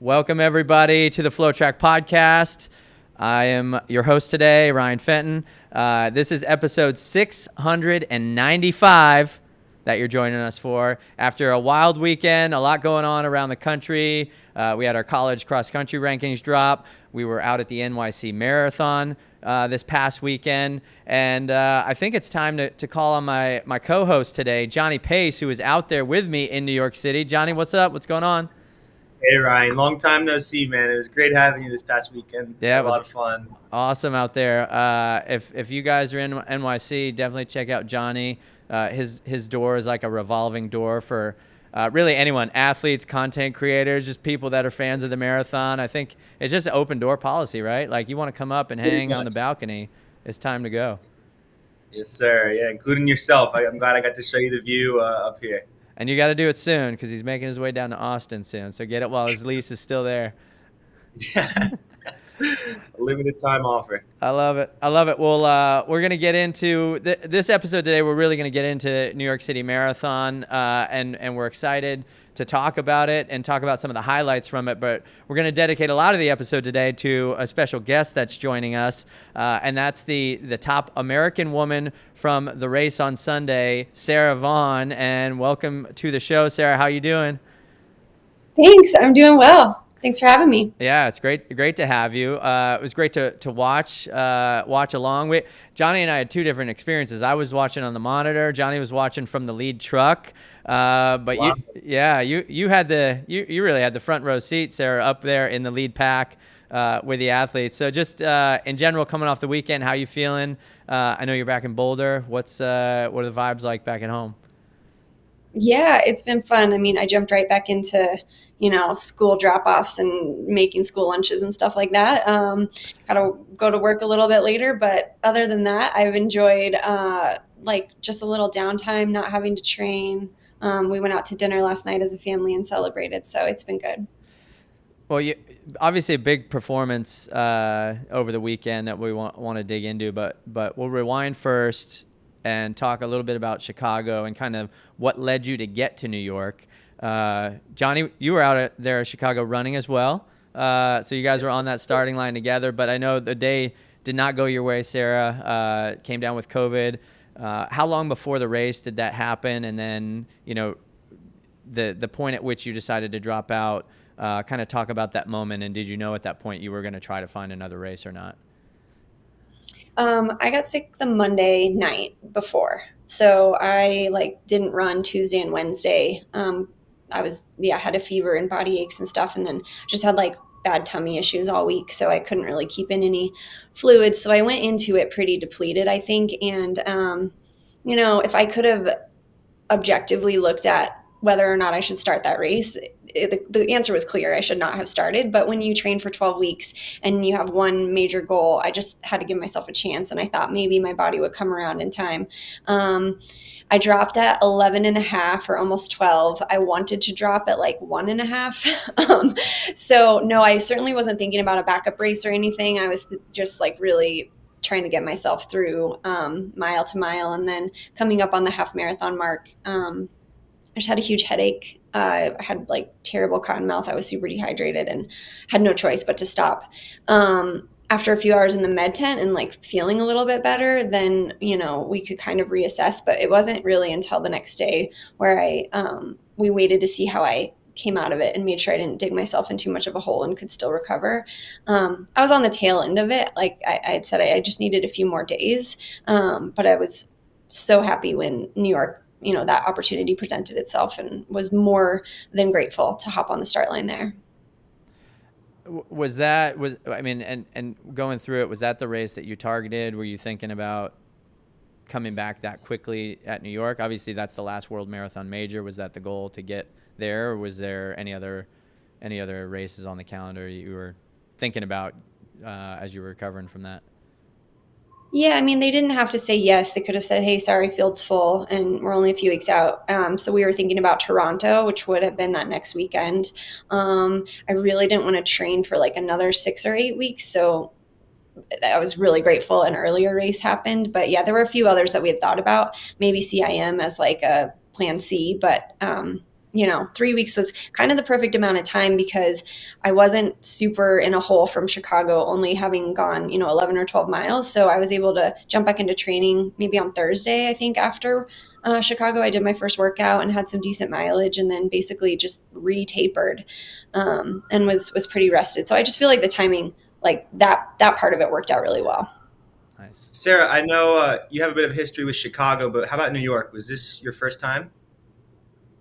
Welcome, everybody, to the FloTrack Podcast. I am your host today, Ryan Fenton. This is episode 695 that you're joining us for. After a wild weekend, a lot going on around the country. We had our college cross-country rankings drop. We were out at the NYC Marathon this past weekend. And I think it's time to call on my co-host today, Johnny Pace, who is out there with me in New York City. Johnny, what's up? What's going on? Hey, Ryan. Long time no see, man. It was great having you this past weekend. Yeah, it was a lot of fun. Awesome out there. If you guys are in NYC, definitely check out Johnny. His door is like a revolving door for really anyone, athletes, content creators, just people that are fans of the marathon. I think it's just an open door policy, right? Like, you want to come up and hang on the balcony, it's time to go. Yes, sir. Yeah, including yourself. I'm glad I got to show you the view up here. And you got to do it soon because he's making his way down to Austin soon. So get it while his lease is still there. Yeah. Limited time offer. I love it. Well, we're going to get into this episode today. We're really going to get into New York City Marathon, and we're excited to talk about it and talk about some of the highlights from it. But we're going to dedicate a lot of the episode today to a special guest that's joining us, and that's the top American woman from the race on Sunday, Sara Vaughn. And welcome to the show, Sara. How you doing? Thanks. I'm doing well. Thanks for having me. Yeah, it's great to have you. It was great to watch along. Johnny and I had two different experiences. I was watching on the monitor. Johnny was watching from the lead truck. But wow. You really had the front row seat, Sara, up there in the lead pack with the athletes. So just in general, coming off the weekend, how you feeling? I know you're back in Boulder. What are the vibes like back at home? Yeah, it's been fun. I mean, I jumped right back into, school drop-offs and making school lunches and stuff like that. Got to go to work a little bit later, but other than that, I've enjoyed just a little downtime, not having to train. We went out to dinner last night as a family and celebrated, so it's been good. Well, obviously a big performance over the weekend that we want to dig into, but we'll rewind first and talk a little bit about Chicago and kind of what led you to get to New York. Johnny, you were out there at Chicago running as well. So you guys were on that starting line together, but I know the day did not go your way, Sara. Came down with COVID. How long before the race did that happen? And then, the point at which you decided to drop out, kind of talk about that moment. And did you know at that point you were going to try to find another race or not? I got sick the Monday night before. So I didn't run Tuesday and Wednesday. I had a fever and body aches and stuff. And then just had bad tummy issues all week. So I couldn't really keep in any fluids. So I went into it pretty depleted, I think. And, if I could have objectively looked at whether or not I should start that race, the answer was clear. I should not have started. But when you train for 12 weeks and you have one major goal, I just had to give myself a chance. And I thought maybe my body would come around in time. I dropped at 11.5 or almost 12. I wanted to drop at 1.5. So no, I certainly wasn't thinking about a backup race or anything. I was just really trying to get myself through mile to mile. And then coming up on the half marathon mark, I just had a huge headache. I had terrible cotton mouth. I was super dehydrated and had no choice but to stop. After a few hours in the med tent and feeling a little bit better, then, we could kind of reassess, but it wasn't really until the next day where we waited to see how I came out of it and made sure I didn't dig myself in too much of a hole and could still recover. I was on the tail end of it. I had said, I just needed a few more days. But I was so happy when New York, that opportunity presented itself, and was more than grateful to hop on the start line there. And going through it, was that the race that you targeted? Were you thinking about coming back that quickly at New York? Obviously that's the last World Marathon major. Was that the goal to get there, or was there any other races on the calendar you were thinking about as you were recovering from that? Yeah, they didn't have to say yes. They could have said, hey, sorry, field's full, and we're only a few weeks out. So we were thinking about Toronto, which would have been that next weekend. I really didn't want to train for another 6 or 8 weeks. So I was really grateful an earlier race happened. But yeah, there were a few others that we had thought about, maybe CIM as a plan C. But 3 weeks was kind of the perfect amount of time because I wasn't super in a hole from Chicago, only having gone, 11 or 12 miles. So I was able to jump back into training maybe on Thursday, I think, after Chicago. I did my first workout and had some decent mileage, and then basically just re-tapered and was pretty rested. So I just feel like the timing, like that part of it worked out really well. Nice. Sara, I know you have a bit of history with Chicago, but how about New York? Was this your first time?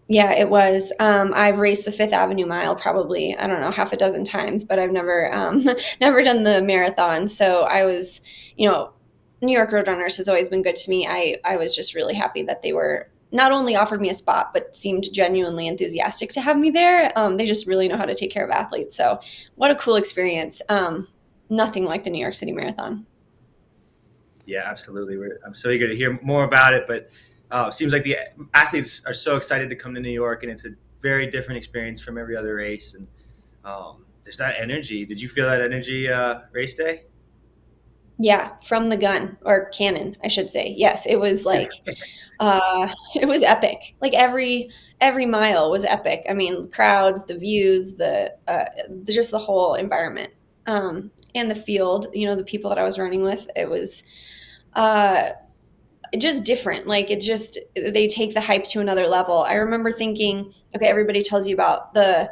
Yeah, it was. I've raced the Fifth Avenue Mile probably, I don't know, half a dozen times, but I've never never done the marathon. So I was, New York Roadrunners has always been good to me. I was just really happy that they were not only offered me a spot, but seemed genuinely enthusiastic to have me there. They just really know how to take care of athletes. So what a cool experience. Nothing like the New York City Marathon. Yeah, absolutely. I'm so eager to hear more about it, but it seems like the athletes are so excited to come to New York, and it's a very different experience from every other race. And there's that energy. Did you feel that energy race day? Yeah, from the gun, or cannon, I should say. Yes, it was like, it was epic. Like every mile was epic. I mean, crowds, the views, just the whole environment, and the field. The people that I was running with, it was just different. Like they take the hype to another level. I remember thinking, okay, everybody tells you about the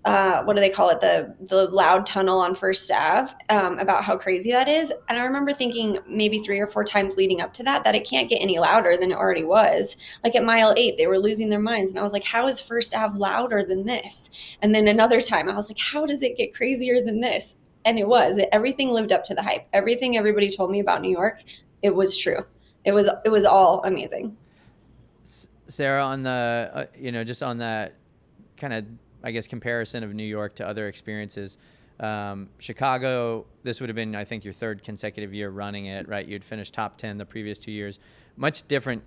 what do they call it? The loud tunnel on First Ave, about how crazy that is. And I remember thinking maybe 3 or 4 times leading up to that it can't get any louder than it already was. Like at mile 8, they were losing their minds. And I was like, how is First Ave louder than this? And then another time I was like, how does it get crazier than this? And everything lived up to the hype. Everything everybody told me about New York, it was true. It was all amazing. Sara, on the, just on that kind of, I guess, comparison of New York to other experiences, Chicago, this would have been, I think, your 3rd consecutive year running it, right? You'd finished top 10 the previous 2 years. Much different,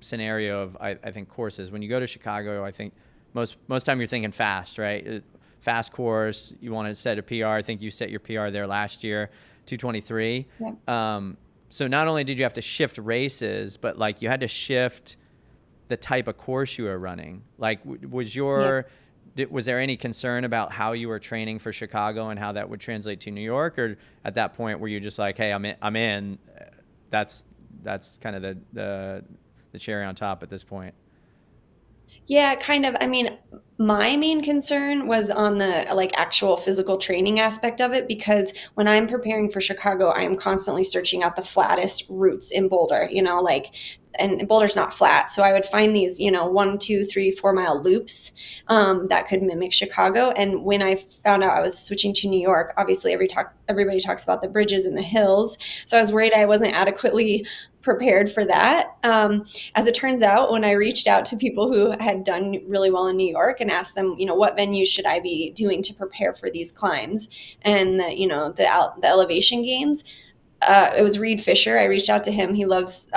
scenario of, I think, courses. When you go to Chicago, I think most time you're thinking fast, right? Fast course, you want to set a PR. I think you set your PR there last year, 2:23. Yeah. So not only did you have to shift races, but like you had to shift the type of course you were running. Like was there any concern about how you were training for Chicago and how that would translate to New York? Or at that point were you just like, hey, I'm in, that's kind of the cherry on top at this point? Yeah, kind of. I mean, my main concern was on the actual physical training aspect of it, because when I'm preparing for Chicago, I am constantly searching out the flattest routes in Boulder, and Boulder's not flat. So I would find these, 1, 2, 3, 4 mile loops that could mimic Chicago. And when I found out I was switching to New York, obviously everybody talks about the bridges and the hills. So I was worried I wasn't adequately prepared for that. As it turns out, when I reached out to people who had done really well in New York and asked them, what venues should I be doing to prepare for these climbs and the elevation gains, it was Reed Fisher. I reached out to him. He loves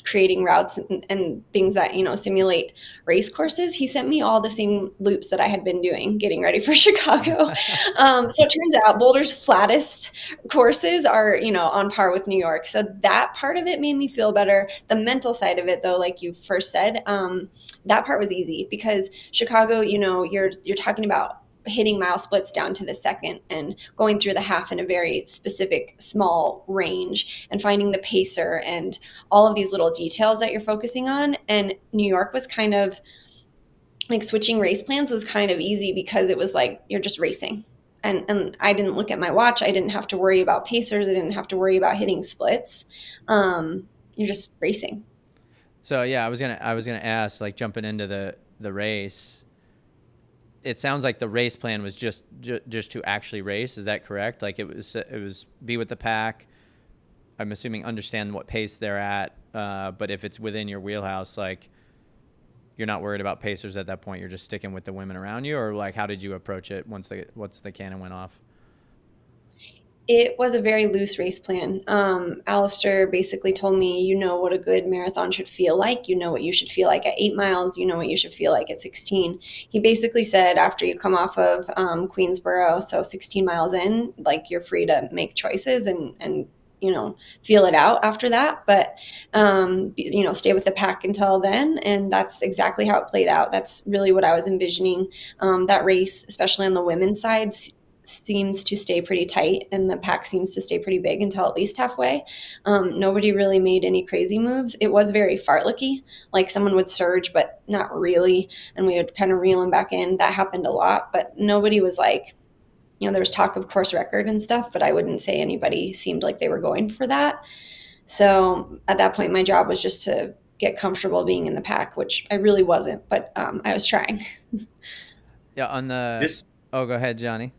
creating routes and things that simulate race courses. He sent me all the same loops that I had been doing getting ready for Chicago. So it turns out Boulder's flattest courses are on par with New York. So that part of it made me feel better. The mental side of it, though, like you first said, that part was easy, because Chicago, you're talking about hitting mile splits down to the second and going through the half in a very specific small range and finding the pacer and all of these little details that you're focusing on. And New York was kind of like switching race plans was kind of easy, because it was like you're just racing. And I didn't look at my watch. I didn't have to worry about pacers. I didn't have to worry about hitting splits. You're just racing. So yeah, I was gonna ask, like, jumping into the race, it sounds like the race plan was just to actually race. Is that correct? Like it was be with the pack. I'm assuming understand what pace they're at. But if it's within your wheelhouse, like you're not worried about pacers at that point. You're just sticking with the women around you, or like how did you approach it once the cannon went off? It was a very loose race plan. Alistair basically told me, what a good marathon should feel like. What you should feel like at 8 miles. What you should feel like at 16. He basically said after you come off of Queensboro, so 16 miles in, like you're free to make choices and feel it out after that, but, stay with the pack until then. And that's exactly how it played out. That's really what I was envisioning. That race, especially on the women's side, seems to stay pretty tight, and the pack seems to stay pretty big until at least halfway. Nobody really made any crazy moves. It was very fartlicky, like someone would surge, but not really. And we would kind of reel them back in. That happened a lot, but nobody was like, there was talk of course record and stuff, but I wouldn't say anybody seemed like they were going for that. So at that point, my job was just to get comfortable being in the pack, which I really wasn't, but I was trying. Yeah. Oh, go ahead, Johnny.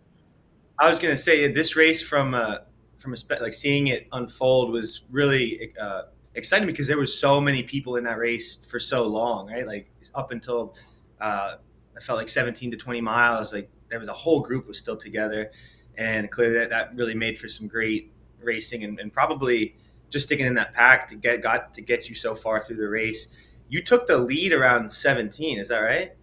I was going to say this race from like seeing it unfold was really exciting because there was so many people in that race for so long, right? Like up until I felt like 17 to 20 miles, like there was a whole group was still together, and clearly that really made for some great racing and probably just sticking in that pack to get you so far through the race. You took the lead around 17, is that right?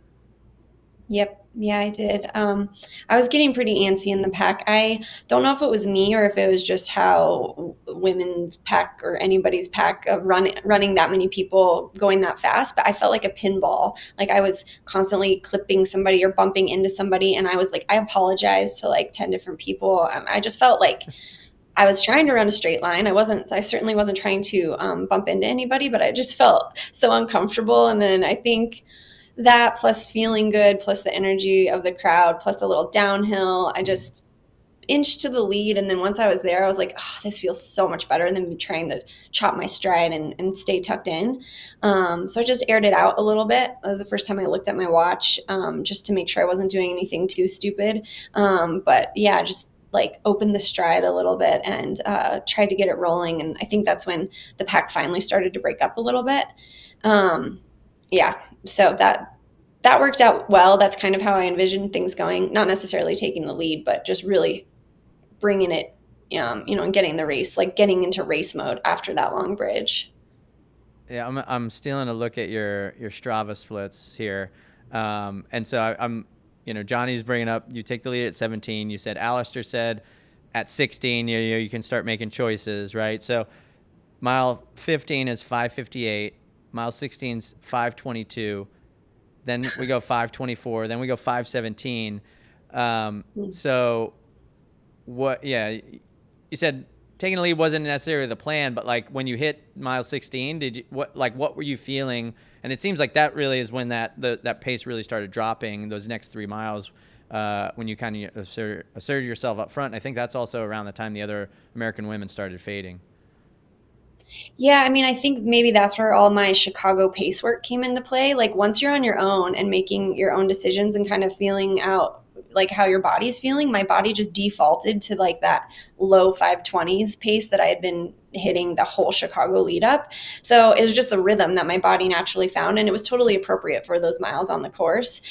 Yep. Yeah, I did. I was getting pretty antsy in the pack. I don't know if it was me or if it was just how women's pack or anybody's pack of running that many people going that fast, but I felt like a pinball. Like I was constantly clipping somebody or bumping into somebody, and I was like, I apologized to like 10 different people. And I just felt like I was trying to run a straight line. I certainly wasn't trying to bump into anybody, but I just felt so uncomfortable. And then I think that plus feeling good, plus the energy of the crowd, plus the little downhill, I just inched to the lead. And then once I was there, I was like, oh, this feels so much better than me trying to chop my stride and stay tucked in. So I just aired it out a little bit. That was the first time I looked at my watch, just to make sure I wasn't doing anything too stupid. But yeah, just like opened the stride a little bit and tried to get it rolling. And I think that's when the pack finally started to break up a little bit. Yeah, so that worked out well. That's kind of how I envisioned things going, not necessarily taking the lead, but just really bringing it, and getting the race, like getting into race mode after that long bridge. Yeah, I'm stealing a look at your Strava splits here. And so I'm Johnny's bringing up, you take the lead at 17. You said Alistair said at 16, you can start making choices, right? So mile 15 is 5:58. Mile 16 is 5:22. Then we go 5:24. Then we go 5:17. So what? Yeah, you said taking the lead wasn't necessarily the plan, but like when you hit mile 16, what were you feeling? And it seems like that really is when that pace really started dropping. Those next 3 miles, when you kind of asserted yourself up front. And I think that's also around the time the other American women started fading. Yeah, I mean, I think maybe that's where all my Chicago pace work came into play. Like once you're on your own and making your own decisions and kind of feeling out like how your body's feeling, my body just defaulted to like that low 5:20s pace that I had been hitting the whole Chicago lead up. So it was just the rhythm that my body naturally found, and it was totally appropriate for those miles on the course.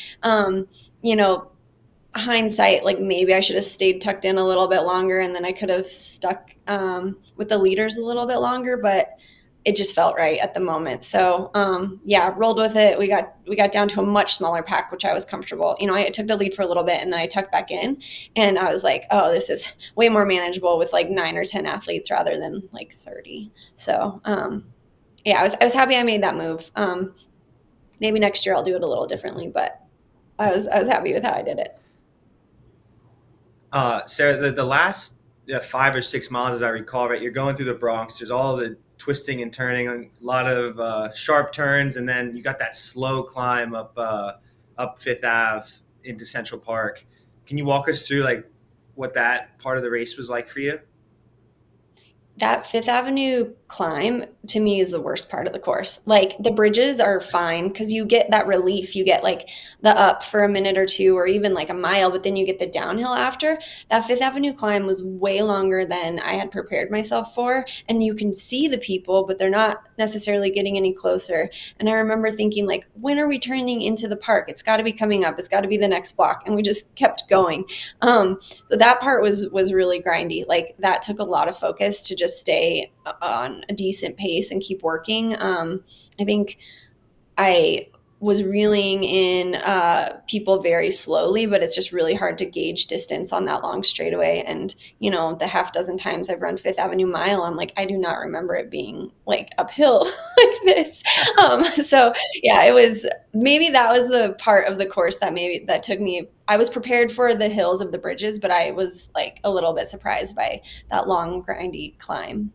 Hindsight, like maybe I should have stayed tucked in a little bit longer, and then I could have stuck with the leaders a little bit longer, but it just felt right at the moment. So rolled with it. We got down to a much smaller pack, which I was comfortable. I took the lead for a little bit and then I tucked back in, and I was like, oh, this is way more manageable with like 9 or 10 athletes rather than like 30. So I was happy I made that move. Maybe next year I'll do it a little differently, but I was happy with how I did it. Sarah, the last 5 or 6 miles, as I recall, right, you're going through the Bronx. There's all the twisting and turning, a lot of sharp turns, and then you got that slow climb up Fifth Ave into Central Park. Can you walk us through like what that part of the race was like for you? That Fifth Avenue climb to me is the worst part of the course. Like the bridges are fine because you get that relief. You get like the up for a minute or two or even like a mile, but then you get the downhill after. That Fifth Avenue climb was way longer than I had prepared myself for. And you can see the people, but they're not necessarily getting any closer. And I remember thinking like, when are we turning into the park? It's got to be coming up. It's got to be the next block. And we just kept going. So that part was really grindy. Like that took a lot of focus to just stay on a decent pace and keep working. I think I was reeling in people very slowly, but it's just really hard to gauge distance on that long straightaway. And, you know, the half dozen times I've run Fifth Avenue Mile, I'm like, I do not remember it being like uphill like this. So yeah, it was, maybe that was the part of the course that took me, I was prepared for the hills of the bridges, but I was like a little bit surprised by that long, grindy climb.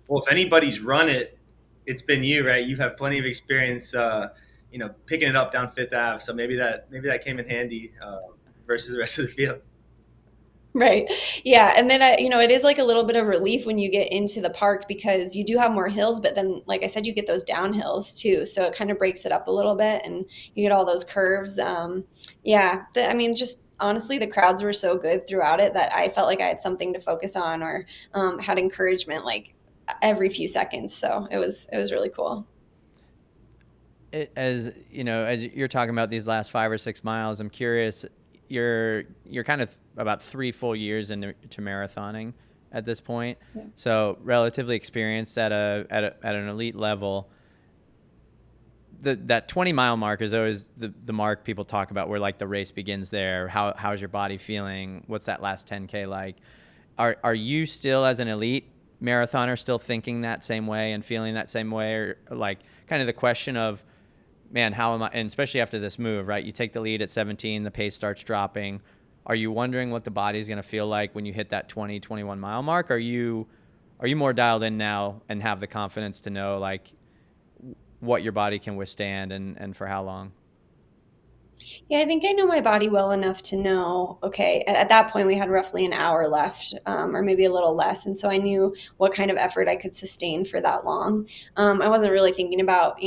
Well, if anybody's run it, it's been you, right? You've had plenty of experience, picking it up down Fifth Ave. So maybe that came in handy versus the rest of the field. Right. Yeah. And then, it is like a little bit of relief when you get into the park because you do have more hills, but then, like I said, you get those downhills too. So it kind of breaks it up a little bit and you get all those curves. Just honestly, the crowds were so good throughout it that I felt like I had something to focus on or had encouragement like every few seconds. So it was really cool. As you're talking about these last 5 or 6 miles, I'm curious, you're kind of about 3 full years into marathoning at this point. Yeah. So relatively experienced at an elite level. That 20-mile mark is always the mark people talk about where like the race begins there. How's your body feeling? What's that last 10K like? Are you still, as an elite marathoner, still thinking that same way and feeling that same way? Or like kind of the question of, man, how am I, and especially after this move, right? You take the lead at 17, the pace starts dropping. Are you wondering what the body's going to feel like when you hit that 20, 21 mile mark? Are you more dialed in now and have the confidence to know like what your body can withstand and for how long? Yeah, I think I know my body well enough to know, okay, at that point we had roughly an hour left, or maybe a little less. And so I knew what kind of effort I could sustain for that long. I wasn't really thinking about,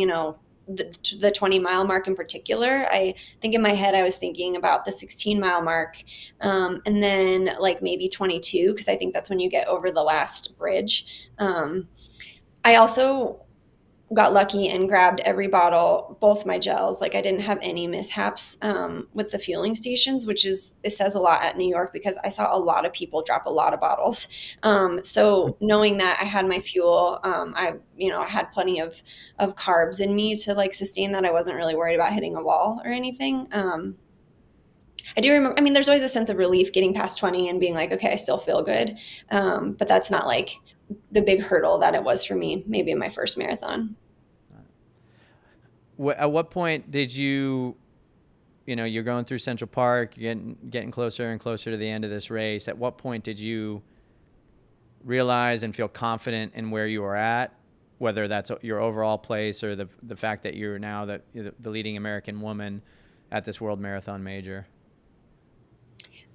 the 20-mile mark in particular. I think in my head I was thinking about the 16-mile mark, and then like maybe 22, because I think that's when you get over the last bridge. I also got lucky and grabbed every bottle, both my gels. Like I didn't have any mishaps with the fueling stations, it says a lot at New York because I saw a lot of people drop a lot of bottles. So knowing that I had my fuel, I had plenty of carbs in me to like sustain that. I wasn't really worried about hitting a wall or anything. I do remember, there's always a sense of relief getting past 20 and being like, okay, I still feel good. But that's not like the big hurdle that it was for me, maybe in my first marathon. At what point did you're going through Central Park, you're getting closer and closer to the end of this race. At what point did you realize and feel confident in where you were at, whether that's your overall place or the fact that you're now the leading American woman at this World Marathon Major?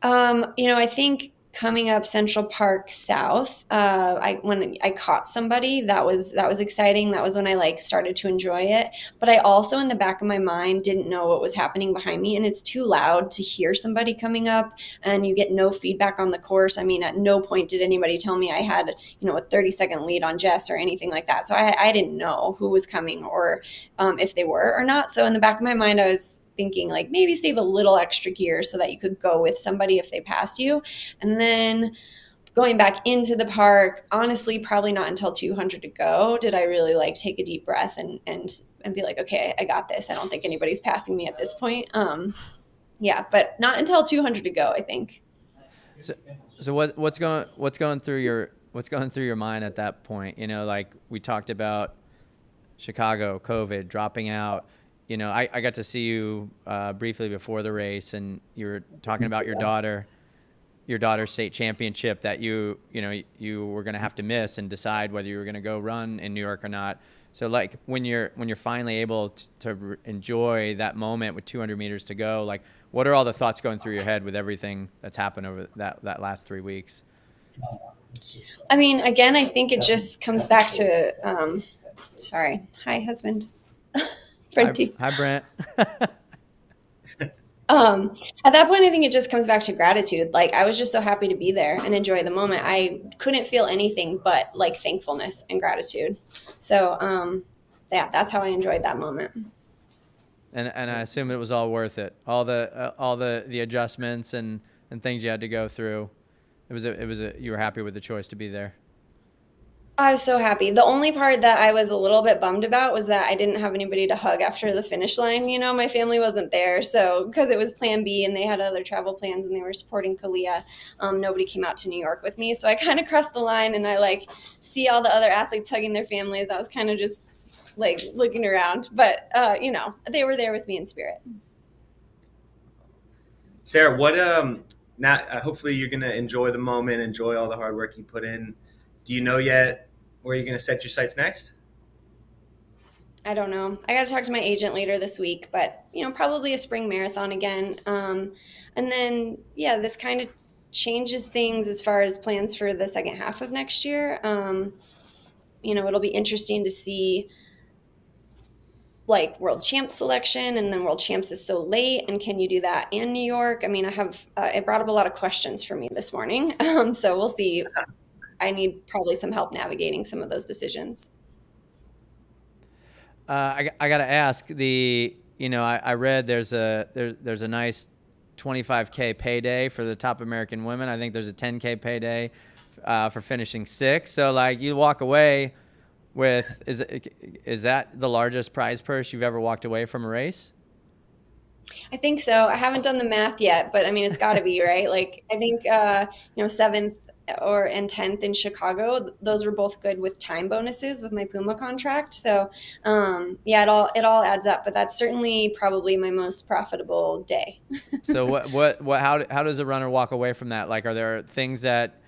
I think coming up Central Park South, when I caught somebody, that was exciting. That was when I like started to enjoy it. But I also, in the back of my mind, didn't know what was happening behind me. And it's too loud to hear somebody coming up and you get no feedback on the course. At no point did anybody tell me I had, a 30-second lead on Jess or anything like that. So I didn't know who was coming or if they were or not. So in the back of my mind, I was thinking like maybe save a little extra gear so that you could go with somebody if they passed you. And then going back into the park, honestly, probably not until 200 to go did I really like take a deep breath and be like, okay, I got this. I don't think anybody's passing me at this point. But not until 200 to go, I think. So what's going through your mind at that point? Like we talked about Chicago, COVID, dropping out. I got to see you briefly before the race, and you were talking about your daughter's state championship that you were going to have to miss and decide whether you were going to go run in New York or not. So like when you're finally able to enjoy that moment with 200 meters to go, like what are all the thoughts going through your head with everything that's happened over that last 3 weeks? Again, I think it just comes back to sorry. Hi, husband. Hi, Brent. At that point, I think it just comes back to gratitude. Like I was just so happy to be there and enjoy the moment. I couldn't feel anything but like thankfulness and gratitude. So, that's how I enjoyed that moment. And I assume it was all worth it. All the adjustments and things you had to go through. You were happy with the choice to be there. I was so happy. The only part that I was a little bit bummed about was that I didn't have anybody to hug after the finish line. You know, my family wasn't there. So, because it was plan B and they had other travel plans and they were supporting Kalia, nobody came out to New York with me. So I kind of crossed the line and I like see all the other athletes hugging their families. I was kind of just like looking around, but you know, they were there with me in spirit. Sarah, what now? Hopefully, you're gonna enjoy the moment, enjoy all the hard work you put in. Do you know yet where you're gonna set your sights next? I don't know. I got to talk to my agent later this week, but you know, probably a spring marathon again. And then, yeah, this kind of changes things as far as plans for the second half of next year. You know, it'll be interesting to see like world champ selection, and then world champs is so late, and can you do that in New York? I mean, I have it brought up a lot of questions for me this morning. So we'll see. I need probably some help navigating some of those decisions. I got to ask I read there's a nice 25K payday for the top American women. I think there's a 10K payday for finishing sixth. So like you walk away with, is that the largest prize purse you've ever walked away from a race? I think so. I haven't done the math yet, but I mean, it's got to be, right? Like I think, seventh and 10th in Chicago, those were both good with time bonuses with my Puma contract. So yeah, it all adds up, but that's certainly probably my most profitable day. So how does a runner walk away from that? Like, are there things that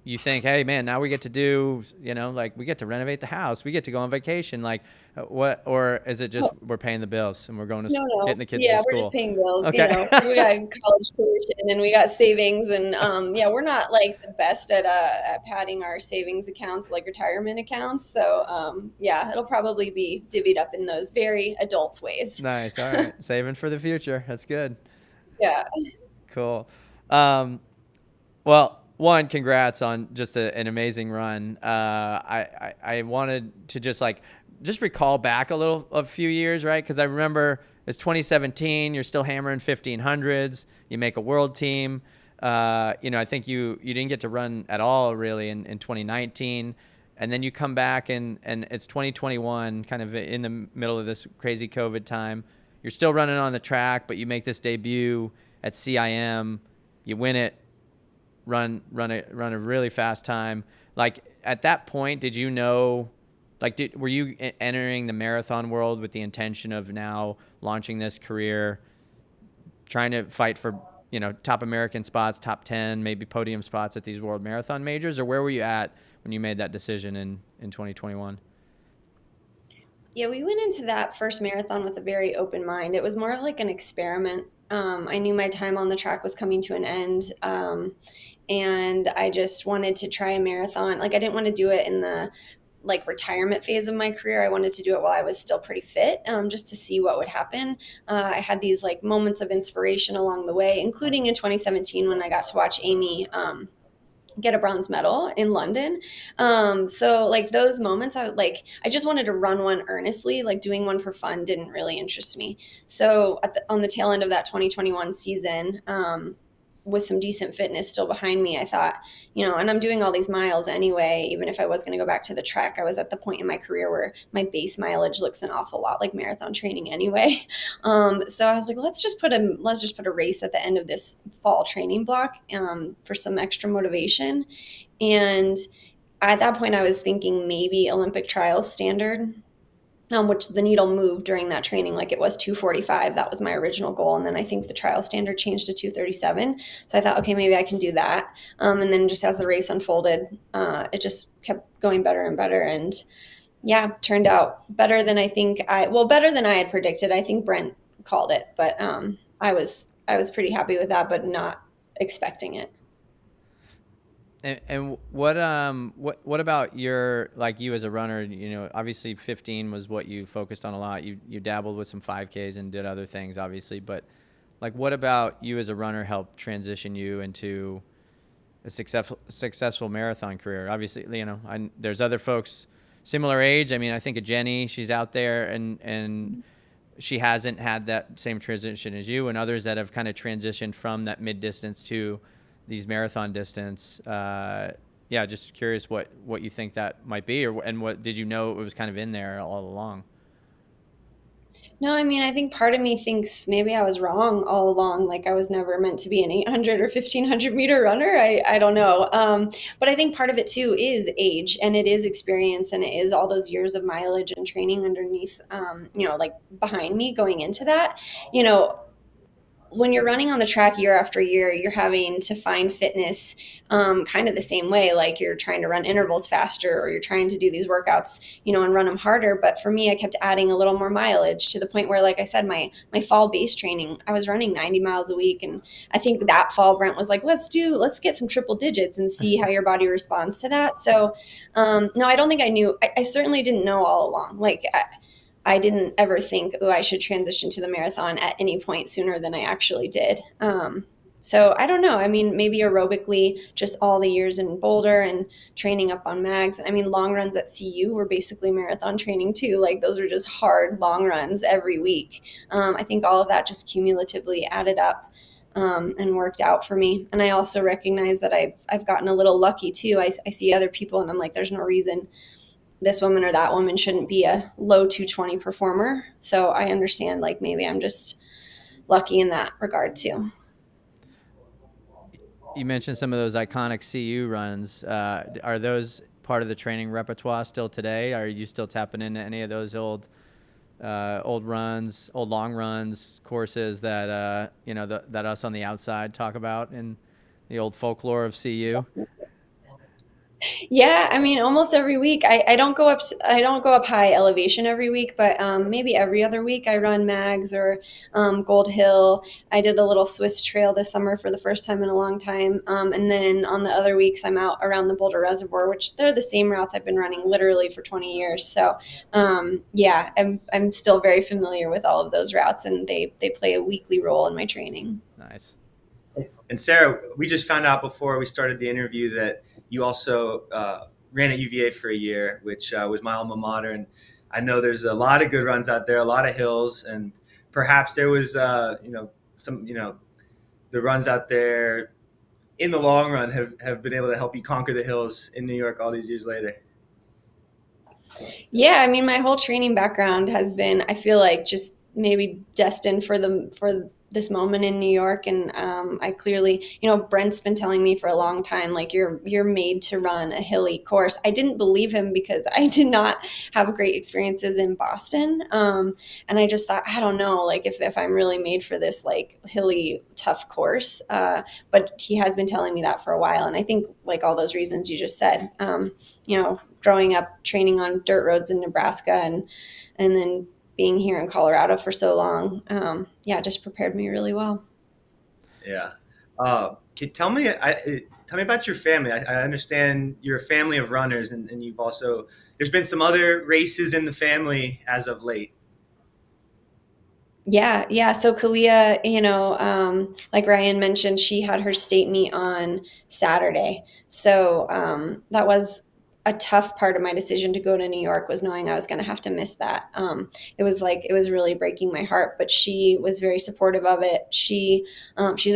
you think, hey man, now we get to do, like we get to renovate the house, we get to go on vacation, like what, or is it just we're paying the bills and we're going to getting the kids to school? Yeah, we're just paying bills. Okay. We got college tuition and we got savings, and yeah, we're not like the best at padding our savings accounts like retirement accounts. So yeah, it'll probably be divvied up in those very adult ways. Nice. All right, saving for the future. That's good. Yeah. Cool. Well, one, congrats on just an amazing run. I wanted to just recall back a few years, right? Because I remember it's 2017. You're still hammering 1500s. You make a world team. I think you didn't get to run at all really in 2019, and then you come back and it's 2021, kind of in the middle of this crazy COVID time. You're still running on the track, but you make this debut at CIM. You win it. Run a really fast time. Like at that point, did you know, were you entering the marathon world with the intention of now launching this career, trying to fight for, top American spots, top 10, maybe podium spots at these world marathon majors, or where were you at when you made that decision in 2021? Yeah, we went into that first marathon with a very open mind. It was more of like an experiment. I knew my time on the track was coming to an end. And I just wanted to try a marathon. Like I didn't want to do it in the retirement phase of my career. I wanted to do it while I was still pretty fit, just to see what would happen. I had these moments of inspiration along the way, including in 2017 when I got to watch Amy get a bronze medal in London. So those moments, I just wanted to run one earnestly. Doing one for fun didn't really interest me. So on the tail end of that 2021 season, with some decent fitness still behind me, I thought, and I'm doing all these miles anyway, even if I was going to go back to the track, I was at the point in my career where my base mileage looks an awful lot like marathon training anyway. So I was like, let's just put a race at the end of this fall training block, for some extra motivation. And at that point I was thinking maybe Olympic trials standard, which the needle moved during that training. It was 2:45. That was my original goal. And then I think the trial standard changed to 2:37. So I thought, okay, maybe I can do that. And then just as the race unfolded, it just kept going better and better. And yeah, turned out better than better than I had predicted. I think Brent called it, but I was pretty happy with that, but not expecting it. And what about you as a runner? Obviously 15 was what you focused on a lot. You dabbled with some 5Ks and did other things, obviously. But what about you as a runner helped transition you into a successful marathon career? Obviously, there's other folks similar age. I mean, I think of Jenny. She's out there and she hasn't had that same transition as you, and others that have kind of transitioned from that mid distance to these marathon distance. yeah, just curious what you think that might be, and what did you know it was kind of in there all along? No, I mean, I think part of me thinks maybe I was wrong all along. Like I was never meant to be an 800 or 1500 meter runner. I don't know. But I think part of it too is age, and it is experience, and it is all those years of mileage and training underneath, like behind me going into that. When you're running on the track year after year, you're having to find fitness kind of the same way. Like you're trying to run intervals faster, or you're trying to do these workouts, and run them harder. But for me, I kept adding a little more mileage to the point where, like I said, my fall base training, I was running 90 miles a week. And I think that fall, Brent was like, let's get some triple digits and see how your body responds to that. So no, I don't think I knew. I certainly didn't know all along. Like I didn't ever think, I should transition to the marathon at any point sooner than I actually did. So I don't know. I mean, maybe aerobically, just all the years in Boulder and training up on mags. I mean, long runs at CU were basically marathon training too. Like those were just hard, long runs every week. I think all of that just cumulatively added up and worked out for me. And I also recognize that I've gotten a little lucky too. I see other people and I'm like, there's no reason this woman or that woman shouldn't be a low 220 performer. So I understand, like, maybe I'm just lucky in that regard too. You mentioned some of those iconic CU runs. Are those part of the training repertoire still today? Are you still tapping into any of those old runs, old long runs, courses that, that us on the outside talk about in the old folklore of CU? Yeah, I mean, almost every week. I don't go up high elevation every week, but maybe every other week I run mags or Gold Hill. I did a little Swiss trail this summer for the first time in a long time. And then on the other weeks, I'm out around the Boulder Reservoir, which they're the same routes I've been running literally for 20 years. So yeah, I'm still very familiar with all of those routes, and they play a weekly role in my training. Nice. And Sarah, we just found out before we started the interview that you also ran at UVA for a year, which was my alma mater. And I know there's a lot of good runs out there, a lot of hills, and perhaps there was, some, the runs out there in the long run have been able to help you conquer the hills in New York all these years later. Yeah, I mean, my whole training background has been, I feel like, just maybe destined for this moment in New York. And I clearly, Brent's been telling me for a long time, like, you're made to run a hilly course. I didn't believe him because I did not have great experiences in Boston. And I just thought, I don't know, like if I'm really made for this like hilly, tough course. But he has been telling me that for a while. And I think, like, all those reasons you just said, growing up training on dirt roads in Nebraska and then being here in Colorado for so long, just prepared me really well. Yeah. Tell me about your family. I understand you're a family of runners, and you've also, there's been some other races in the family as of late. Yeah. So Kalia, like Ryan mentioned, she had her state meet on Saturday. So that was a tough part of my decision to go to New York, was knowing I was going to have to miss that. It was really breaking my heart, but she was very supportive of it. She's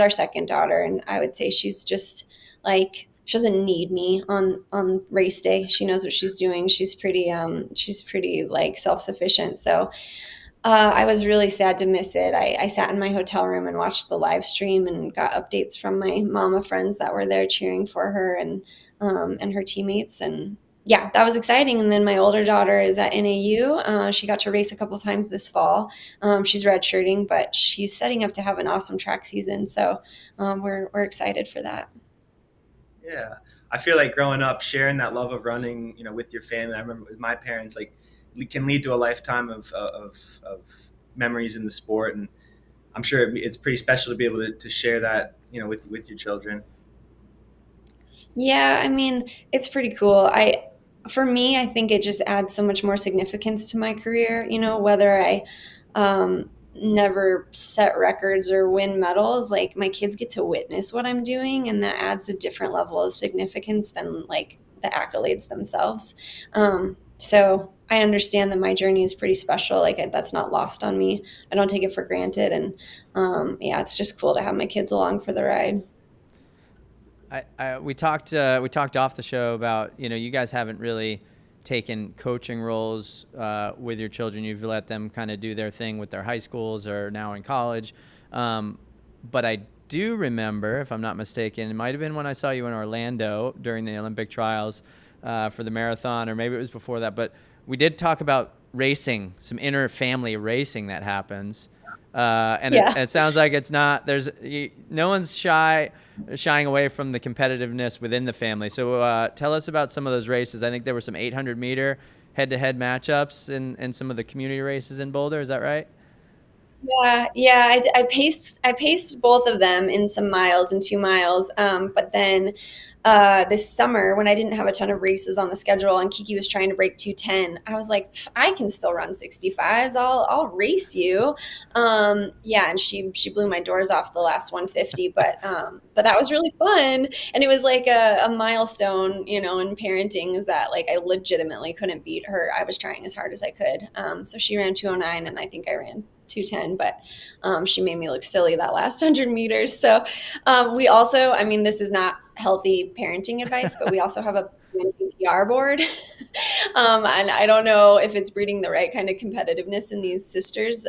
our second daughter, and I would say she's just like, she doesn't need me on race day. She knows what she's doing. She's pretty like self-sufficient. So I was really sad to miss it. I sat in my hotel room and watched the live stream and got updates from my mama friends that were there cheering for her and her teammates. And yeah, that was exciting. And then my older daughter is at NAU. She got to race a couple of times this fall. She's redshirting, but she's setting up to have an awesome track season. So we're excited for that. Yeah. I feel like growing up, sharing that love of running, with your family. I remember with my parents, like, can lead to a lifetime of memories in the sport. And I'm sure it's pretty special to be able to share that, with your children. Yeah, I mean, it's pretty cool. For me, I think it just adds so much more significance to my career, whether I never set records or win medals, like, my kids get to witness what I'm doing, and that adds a different level of significance than like the accolades themselves. So I understand that my journey is pretty special. Like, that's not lost on me. I don't take it for granted. And it's just cool to have my kids along for the ride. we talked off the show about, you guys haven't really taken coaching roles with your children. You've let them kind of do their thing with their high schools or now in college. But I do remember, if I'm not mistaken, it might have been when I saw you in Orlando during the Olympic trials for the marathon, or maybe it was before that. But we did talk about racing, some inter-family racing that happens. And it sounds like it's not, no one's shying away from the competitiveness within the family. So tell us about some of those races. I think there were some 800-meter head-to-head matchups in some of the community races in Boulder. Is that right? Yeah. I paced both of them in some miles and 2 miles. But then this summer, when I didn't have a ton of races on the schedule and Kiki was trying to break 2:10, I was like, I can still run 65s. I'll race you. And she blew my doors off the last 150, but that was really fun. And it was like a milestone, in parenting, is that like I legitimately couldn't beat her. I was trying as hard as I could. So she ran 2:09 and I think I ran 2:10, but she made me look silly that last 100 meters. So we also, this is not healthy parenting advice, but we also have a PR board. And I don't know if it's breeding the right kind of competitiveness in these sisters.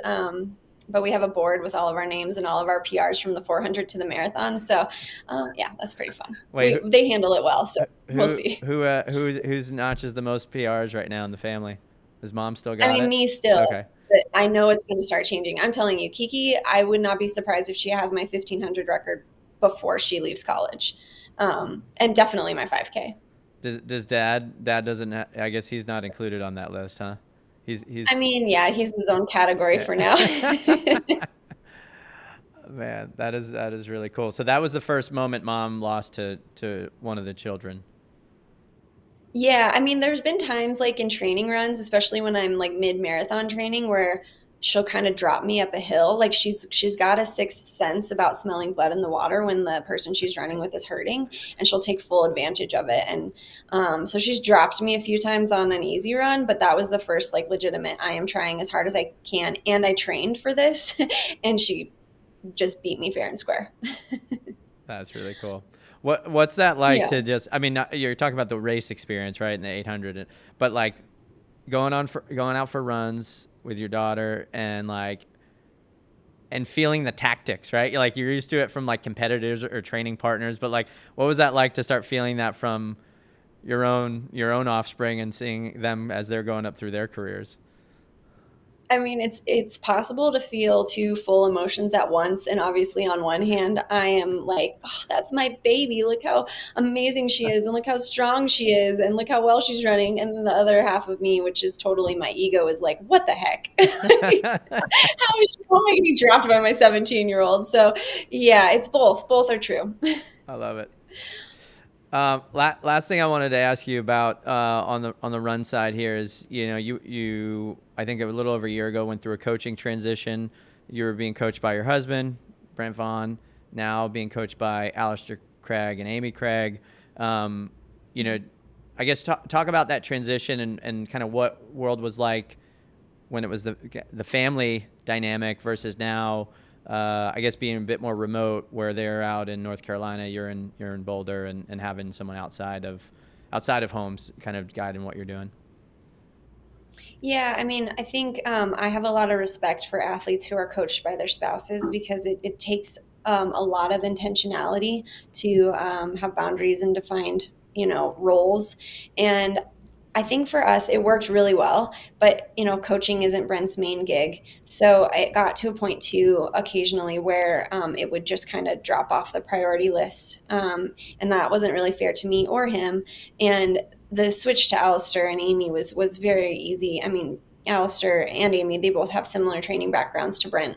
But we have a board with all of our names and all of our PRs from the 400 to the marathon. So that's pretty fun. They handle it well. So we'll see. Who's notches the most PRs right now in the family? Has mom still got it? Me still. Okay. But I know it's going to start changing. I'm telling you, Kiki, I would not be surprised if she has my 1,500 record before she leaves college. And definitely my 5K. Does dad doesn't, I guess he's not included on that list, huh? He's he's his own category for now. Man, that is really cool. So that was the first moment mom lost to one of the children. Yeah, there's been times like in training runs, especially when I'm like mid-marathon training, where she'll kind of drop me up a hill. Like she's got a sixth sense about smelling blood in the water when the person she's running with is hurting, and she'll take full advantage of it. And so she's dropped me a few times on an easy run, but that was the first like legitimate, I am trying as hard as I can, and I trained for this, and she just beat me fair and square. That's really cool. What's that like to just, you're talking about the race experience, right? In the 800, but like going out for runs with your daughter and feeling the tactics, right? You're used to it from like competitors or training partners, but like, what was that like to start feeling that from your own offspring and seeing them as they're going up through their careers? It's possible to feel two full emotions at once. And obviously on one hand, I am like, oh, that's my baby. Look how amazing she is. And look how strong she is. And look how well she's running. And then the other half of me, which is totally my ego, is like, what the heck? How am I getting dropped by my 17-year-old? So yeah, it's both. Both are true. I love it. Last thing I wanted to ask you about on the run side here is, you I think a little over a year ago went through a coaching transition. You were being coached by your husband, Brent Vaughn, now being coached by Alistair Craig and Amy Craig. I guess talk about that transition and kind of what world was like when it was the family dynamic versus now. I guess being a bit more remote, where they're out in North Carolina, you're in Boulder, and having someone outside of homes kind of guiding what you're doing. Yeah, I think I have a lot of respect for athletes who are coached by their spouses, because it takes a lot of intentionality to have boundaries and defined, roles. And I think for us, it worked really well, but, coaching isn't Brent's main gig. So it got to a point too, occasionally, where it would just kind of drop off the priority list. And that wasn't really fair to me or him. And the switch to Alistair and Amy was very easy. Alistair and Amy, they both have similar training backgrounds to Brent.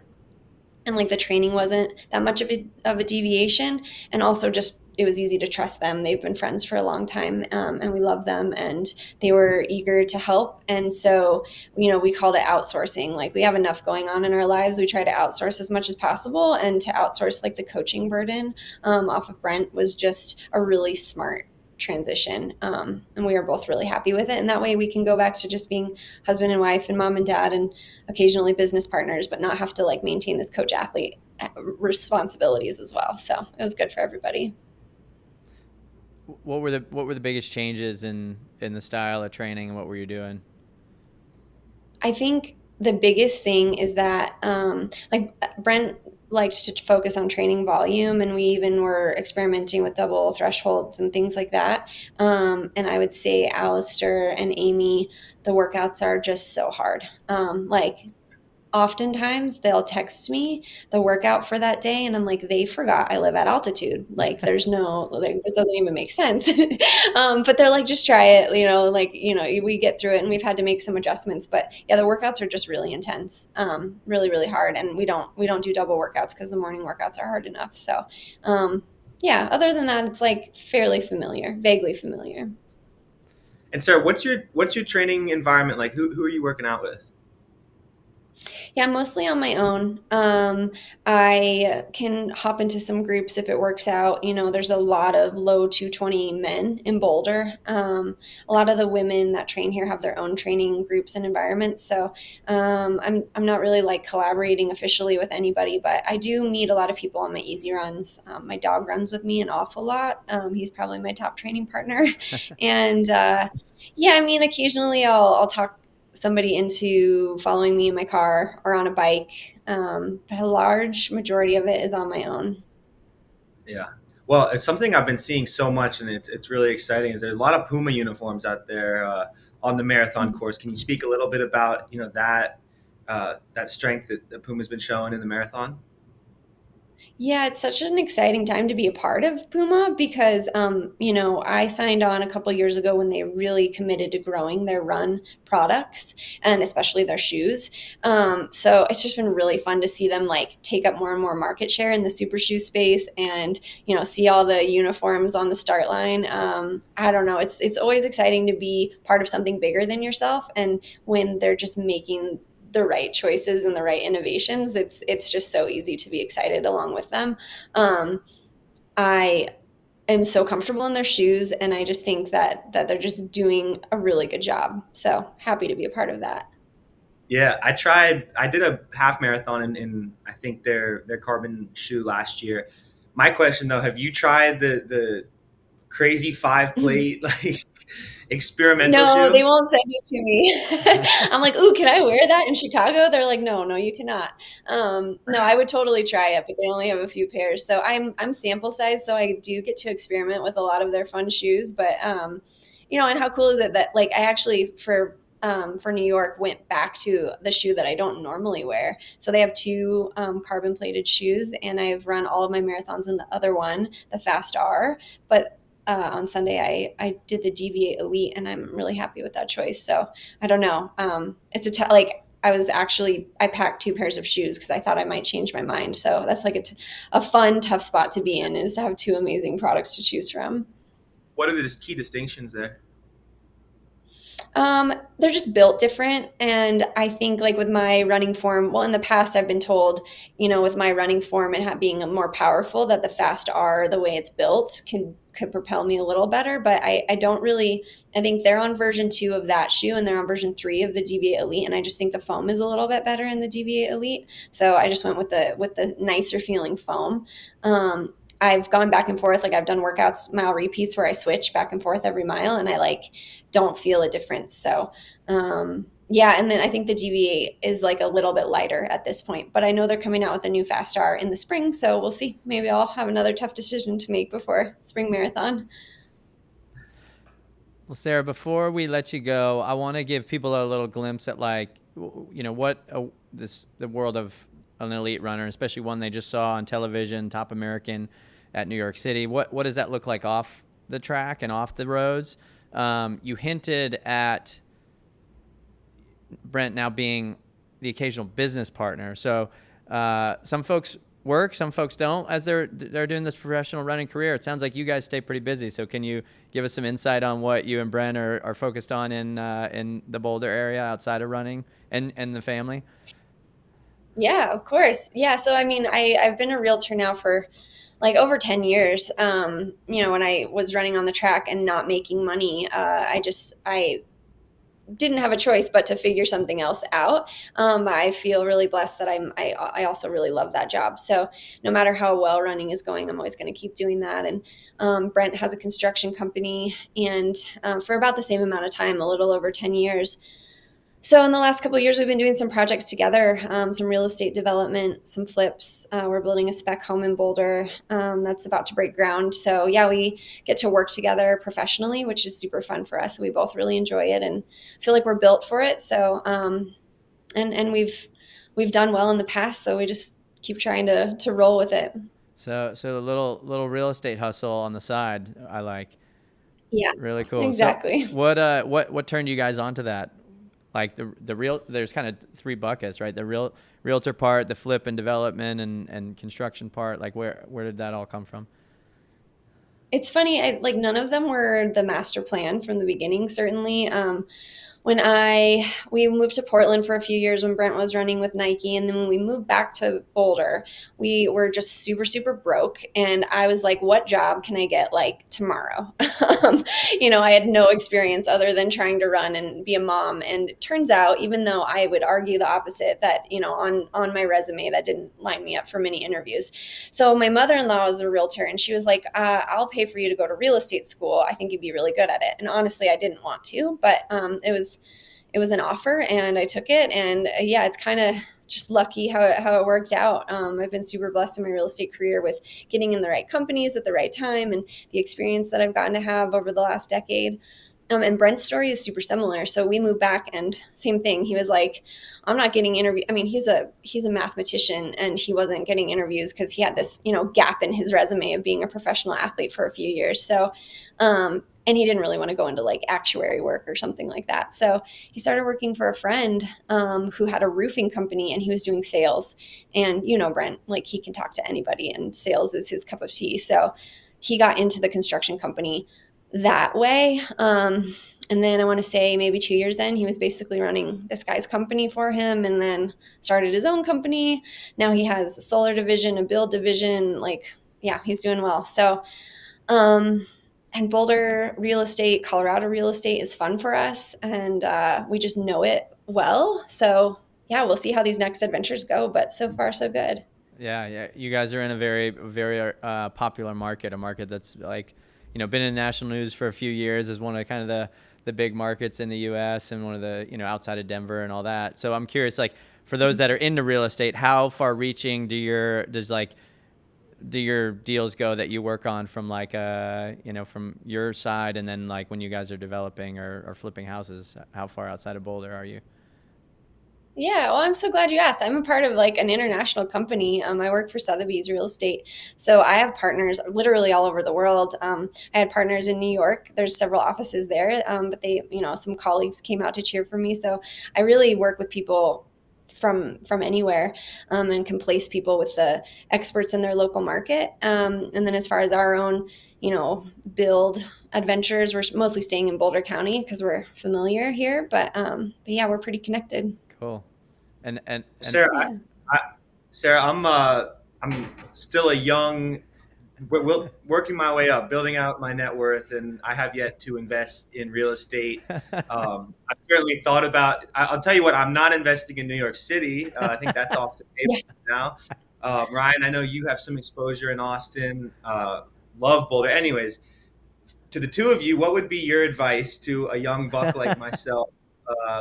And like the training wasn't that much of a deviation. And also just, it was easy to trust them. They've been friends for a long time, and we love them, and they were eager to help. And so, we called it outsourcing. Like, we have enough going on in our lives. We try to outsource as much as possible, and to outsource like the coaching burden off of Brent was just a really smart transition. And we are both really happy with it. And that way we can go back to just being husband and wife and mom and dad and occasionally business partners, but not have to like maintain this coach athlete responsibilities as well. So it was good for everybody. what were the biggest changes in the style of training, and what were you doing? I think the biggest thing is that like Brent likes to focus on training volume, and we even were experimenting with double thresholds and things like that. And I would say Alistair and Amy, the workouts are just so hard. Like oftentimes they'll text me the workout for that day and I'm like, they forgot I live at altitude. Like there's no, like, this doesn't even make sense. But they're like, just try it, like, we get through it, and we've had to make some adjustments, but yeah, the workouts are just really intense, really, really hard. And we don't do double workouts because the morning workouts are hard enough. So, yeah, other than that, it's like fairly familiar, vaguely familiar. And Sarah, what's your training environment like? Who are you working out with? Yeah, mostly on my own. I can hop into some groups if it works out. There's a lot of low 220 men in Boulder. A lot of the women that train here have their own training groups and environments. So I'm not really like collaborating officially with anybody, but I do meet a lot of people on my easy runs. My dog runs with me an awful lot. He's probably my top training partner. And yeah, I mean, occasionally I'll talk somebody into following me in my car or on a bike. But a large majority of it is on my own. Yeah. Well, it's something I've been seeing so much, and it's really exciting, is there's a lot of Puma uniforms out there on the marathon course. Can you speak a little bit about, that strength that the Puma's been showing in the marathon? Yeah, it's such an exciting time to be a part of Puma because, I signed on a couple years ago when they really committed to growing their run products and especially their shoes. So it's just been really fun to see them like take up more and more market share in the super shoe space and, see all the uniforms on the start line. I don't know. It's always exciting to be part of something bigger than yourself. And when they're just making the right choices and the right innovations, it's just so easy to be excited along with them. I am so comfortable in their shoes, and I just think that they're just doing a really good job. So happy to be a part of that. Yeah, I did a half marathon in I think their carbon shoe last year. My question though, have you tried the crazy 5-plate like experimental shoe? No, they won't send it to me. I'm like, ooh, can I wear that in Chicago? They're like, no, you cannot. No, I would totally try it, but they only have a few pairs. So I'm sample size, so I do get to experiment with a lot of their fun shoes. But and how cool is it that like I actually for New York went back to the shoe that I don't normally wear. So they have two carbon plated shoes, and I've run all of my marathons in the other one, the Fast R. But on Sunday, I did the DV8 Elite, and I'm really happy with that choice. So I don't know. It's I packed two pairs of shoes because I thought I might change my mind. So that's like a fun, tough spot to be in, is to have two amazing products to choose from. What are the key distinctions there? They're just built different. And I think like with my running form, well, in the past I've been told, with my running form and being more powerful, that the Fast R, the way it's built, could propel me a little better. But I don't really, I think they're on version 2 of that shoe, and they're on version 3 of the DV8 Elite. And I just think the foam is a little bit better in the DV8 Elite. So I just went with the nicer feeling foam. I've gone back and forth. Like I've done workouts, mile repeats, where I switch back and forth every mile, and I like don't feel a difference. So, yeah. And then I think the DV8 is like a little bit lighter at this point, but I know they're coming out with a new Fast R in the spring. So we'll see. Maybe I'll have another tough decision to make before spring marathon. Well, Sarah, before we let you go, I want to give people a little glimpse at the world of an elite runner, especially one they just saw on television, Top American at New York City. What does that look like off the track and off the roads? You hinted at Brent now being the occasional business partner. So some folks work, some folks don't as they're doing this professional running career. It sounds like you guys stay pretty busy. So can you give us some insight on what you and Brent are focused on in the Boulder area outside of running and the family? Yeah, of course. Yeah. So, I mean, I've been a realtor now for like over 10 years. When I was running on the track and not making money, I didn't have a choice but to figure something else out. I feel really blessed that I also really love that job. So no matter how well running is going, I'm always going to keep doing that. And Brent has a construction company, and for about the same amount of time, a little over 10 years. So in the last couple of years, we've been doing some projects together, some real estate development, some flips. We're building a spec home in Boulder that's about to break ground. So yeah, we get to work together professionally, which is super fun for us. We both really enjoy it and feel like we're built for it. So and we've done well in the past, so we just keep trying to roll with it. So a little real estate hustle on the side. I like. Yeah, really cool. Exactly. So what turned you guys onto that? Like the real, there's kind of three buckets, right? The realtor part, the flip and development and construction part. Like where did that all come from? It's funny, like none of them were the master plan from the beginning, certainly. When we moved to Portland for a few years when Brent was running with Nike. And then when we moved back to Boulder, we were just super, super broke. And I was like, what job can I get like tomorrow? I had no experience other than trying to run and be a mom. And it turns out, even though I would argue the opposite, that, on my resume, that didn't line me up for many interviews. So my mother-in-law was a realtor, and she was like, I'll pay for you to go to real estate school. I think you'd be really good at it. And honestly, I didn't want to, but it was an offer, and I took it. And yeah, it's kind of just lucky how it worked out. I've been super blessed in my real estate career with getting in the right companies at the right time and the experience that I've gotten to have over the last decade. And Brent's story is super similar. So we moved back, and same thing. He was like, I'm not getting interviews. I mean, he's a mathematician, and he wasn't getting interviews because he had this, gap in his resume of being a professional athlete for a few years. So, and he didn't really want to go into like actuary work or something like that. So he started working for a friend who had a roofing company, and he was doing sales. And Brent, like he can talk to anybody, and sales is his cup of tea. So he got into the construction company that way. And then I want to say maybe 2 years in, he was basically running this guy's company for him, and then started his own company. Now he has a solar division, a build division. Like, yeah, he's doing well. So, and Boulder real estate, Colorado real estate is fun for us, and we just know it well. So yeah, we'll see how these next adventures go, but so far so good. Yeah. You guys are in a very, very popular market, a market that's like, been in national news for a few years as one of kind of the big markets in the U.S. and one of the, outside of Denver and all that. So I'm curious, like for those that are into real estate, how far reaching do your deals go that you work on from like, from your side? And then like when you guys are developing or flipping houses, how far outside of Boulder are you? Yeah, well, I'm so glad you asked. I'm a part of like an international company. I work for Sotheby's Real Estate. So I have partners literally all over the world. I had partners in New York. There's several offices there, but they, some colleagues came out to cheer for me. So I really work with people from anywhere and can place people with the experts in their local market. And then as far as our own, build adventures, we're mostly staying in Boulder County because we're familiar here. But yeah, we're pretty connected. Cool. And Sara, yeah. Sara, I'm still a young, working my way up, building out my net worth, and I have yet to invest in real estate. I've certainly thought about. I'll tell you what, I'm not investing in New York City. I think that's off the table now. Ryan, I know you have some exposure in Austin. Love Boulder. Anyways, to the two of you, what would be your advice to a young buck like myself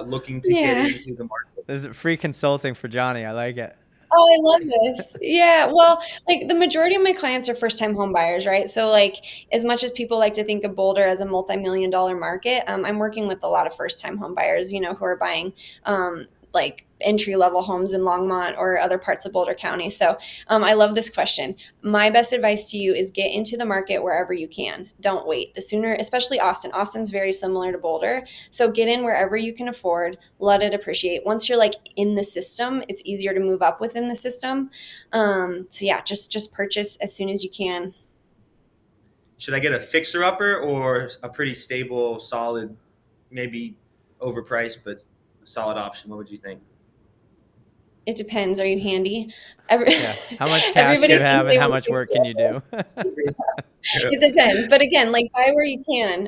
looking to get into the market? This is free consulting for Johnny. I like it. Oh, I love this. Yeah. Well, like the majority of my clients are first-time home buyers, right? So like as much as people like to think of Boulder as a multi-million-dollar market, I'm working with a lot of first-time home buyers, who are buying like entry-level homes in Longmont or other parts of Boulder County. So I love this question. My best advice to you is get into the market wherever you can. Don't wait. The sooner, especially Austin. Austin's very similar to Boulder. So get in wherever you can afford. Let it appreciate. Once you're like in the system, it's easier to move up within the system. So yeah, just purchase as soon as you can. Should I get a fixer-upper or a pretty stable, solid, maybe overpriced, but solid option? What would you think? It depends. Are you handy? How much cash do you have and how much work can you do? It depends. But again, like buy where you can.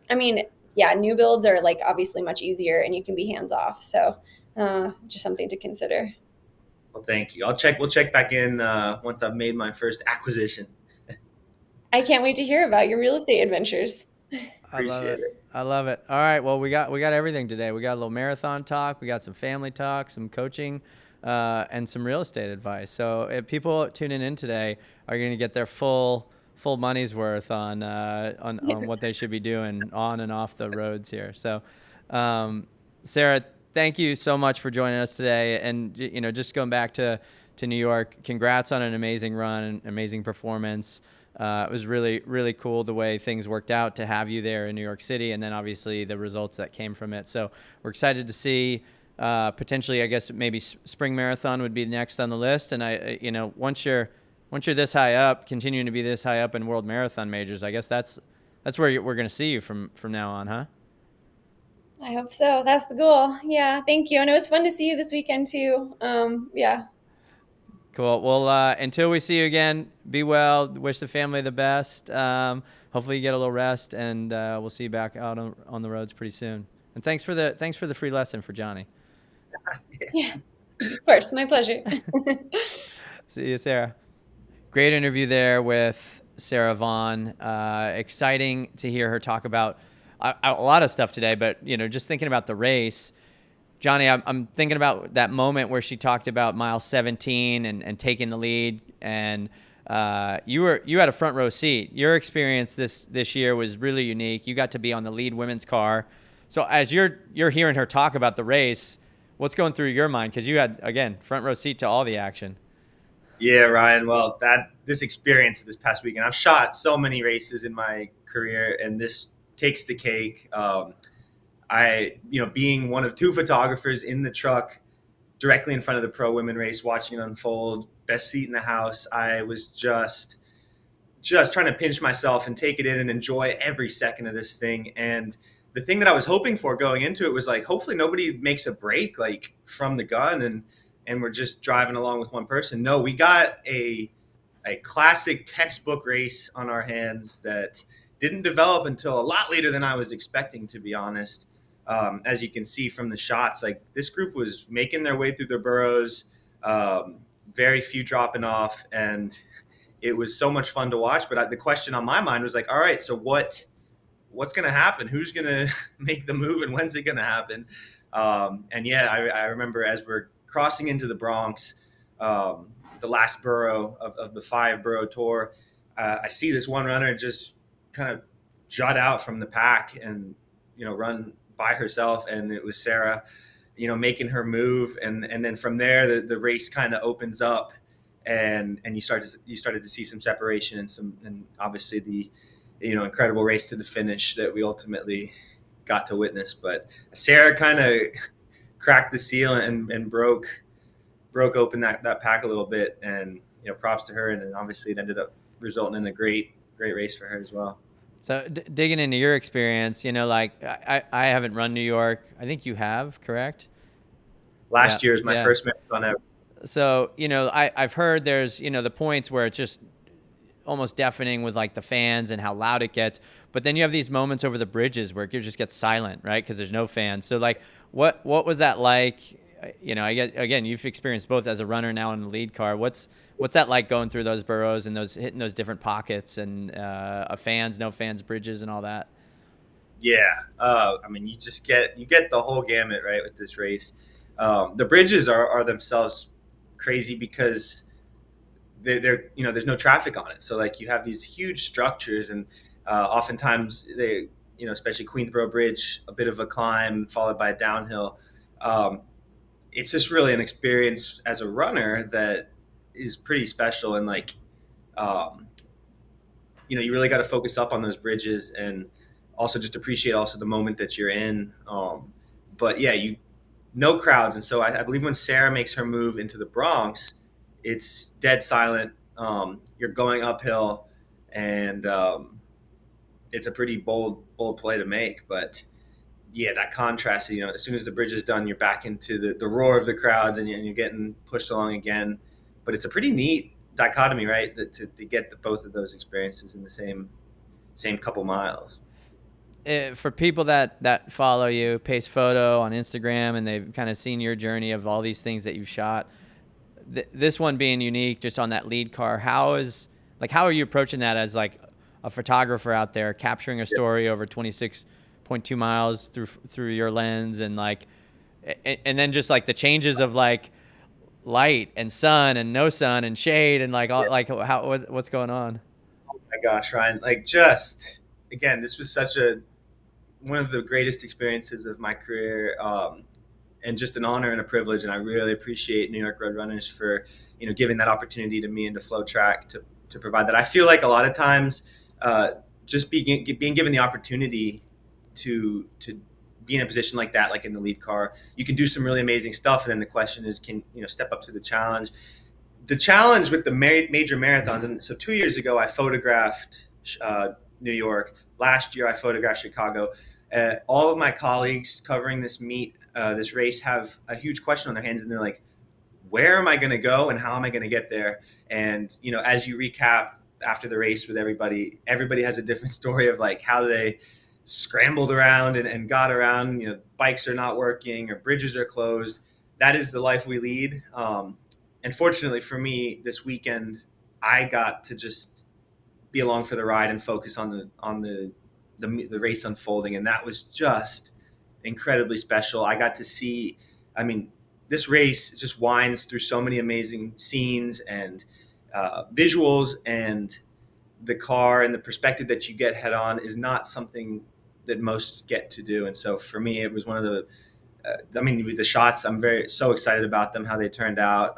I mean, yeah, new builds are like obviously much easier and you can be hands off. So just something to consider. Well, thank you. We'll check back in once I've made my first acquisition. I can't wait to hear about your real estate adventures. Appreciate it. I love it. All right. Well, we got everything today. We got a little marathon talk. We got some family talk, some coaching, and some real estate advice. So if people tuning in today are going to get their full money's worth on what they should be doing on and off the roads here. So, Sara, thank you so much for joining us today. And just going back to New York, congrats on an amazing run, an amazing performance. It was really, really cool the way things worked out to have you there in New York City, and then obviously the results that came from it. So we're excited to see potentially, I guess maybe spring marathon would be next on the list. And once you're this high up, continuing to be this high up in world marathon majors, I guess that's where we're going to see you from now on, huh? I hope so. That's the goal. Yeah. Thank you. And it was fun to see you this weekend too. Yeah. Cool. Well, until we see you again, be well. Wish the family the best. Hopefully you get a little rest, and we'll see you back out on the roads pretty soon. And thanks for the free lesson for Johnny. Yeah, of course. My pleasure. See you, Sara. Great interview there with Sara Vaughn. Exciting to hear her talk about a lot of stuff today, but just thinking about the race. Johnny, I'm thinking about that moment where she talked about mile 17 and taking the lead, and you had a front row seat. Your experience this year was really unique. You got to be on the lead women's car. So as you're hearing her talk about the race, what's going through your mind? Because you had, again, front row seat to all the action. Yeah, Ryan. Well, this experience this past weekend, I've shot so many races in my career, and this takes the cake. Being one of two photographers in the truck directly in front of the pro women race, watching it unfold, best seat in the house, I was just trying to pinch myself and take it in and enjoy every second of this thing. And the thing that I was hoping for going into it was like, hopefully nobody makes a break like from the gun and we're just driving along with one person. No, we got a classic textbook race on our hands that didn't develop until a lot later than I was expecting, to be honest. As you can see from the shots, like this group was making their way through their burrows, very few dropping off, and it was so much fun to watch. But the question on my mind was like, all right, so what's going to happen? Who's going to make the move, and when's it going to happen? I remember as we're crossing into the Bronx, the last borough of the 5-borough tour, I see this one runner just kind of jut out from the pack and run by herself, and it was Sara making her move, and then from there the race kind of opens up, and you started to see some separation and obviously the incredible race to the finish that we ultimately got to witness. But Sara kind of cracked the seal and broke open that pack a little bit, and props to her, and then obviously it ended up resulting in a great race for her as well. So digging into your experience, I haven't run New York. I think you have, correct? Last year is my first marathon ever. So, I've heard there's, the points where it's just almost deafening with like the fans and how loud it gets. But then you have these moments over the bridges where it just gets silent, right? Because there's no fans. So like, what was that like? Again, you've experienced both as a runner now in the lead car. What's that like going through those burrows and hitting those different pockets and fans, no fans, bridges, and all that? Yeah, you get the whole gamut, right, with this race. The bridges are themselves crazy because they're there's no traffic on it. So like you have these huge structures, and oftentimes they especially Queensboro Bridge, a bit of a climb followed by a downhill. It's just really an experience as a runner that is pretty special, and like you really got to focus up on those bridges and also just appreciate also the moment that you're in. But yeah, no crowds, and so I believe when Sara makes her move into the Bronx, it's dead silent. You're going uphill, and it's a pretty bold play to make, but yeah, that contrast, as soon as the bridge is done, you're back into the roar of the crowds, and you're getting pushed along again. But it's a pretty neat dichotomy, right? To get both of those experiences in the same couple miles. for people that follow you, Pace Photo on Instagram, and they've kind of seen your journey of all these things that you've shot, this one being unique just on that lead car, how are you approaching that as like a photographer out there capturing a story over 26.2 miles through your lens, and like, and then just like the changes of like light and sun and no sun and shade and like all, like what's going on? Oh my gosh, Ryan, like, just again, this was such one of the greatest experiences of my career, and just an honor and a privilege. And I really appreciate New York Road Runners for, giving that opportunity to me and to FloTrack to provide that. I feel like a lot of times, just being given the opportunity to be in a position like that, like in the lead car, you can do some really amazing stuff. And then the question is, can step up to the challenge? The challenge with the major marathons, and so 2 years ago I photographed New York. Last year I photographed Chicago. All of my colleagues covering this this race have a huge question on their hands, and they're like, where am I going to go and how am I going to get there? And, as you recap after the race with everybody has a different story of like how they scrambled around and got around. Bikes are not working or bridges are closed. That is the life we lead. And fortunately for me, this weekend, I got to just be along for the ride and focus on the race unfolding. And that was just incredibly special. I got to see, this race just winds through so many amazing scenes and visuals, and the car and the perspective that you get head on is not something that most get to do. And so for me, it was one of the shots, I'm so excited about them, how they turned out.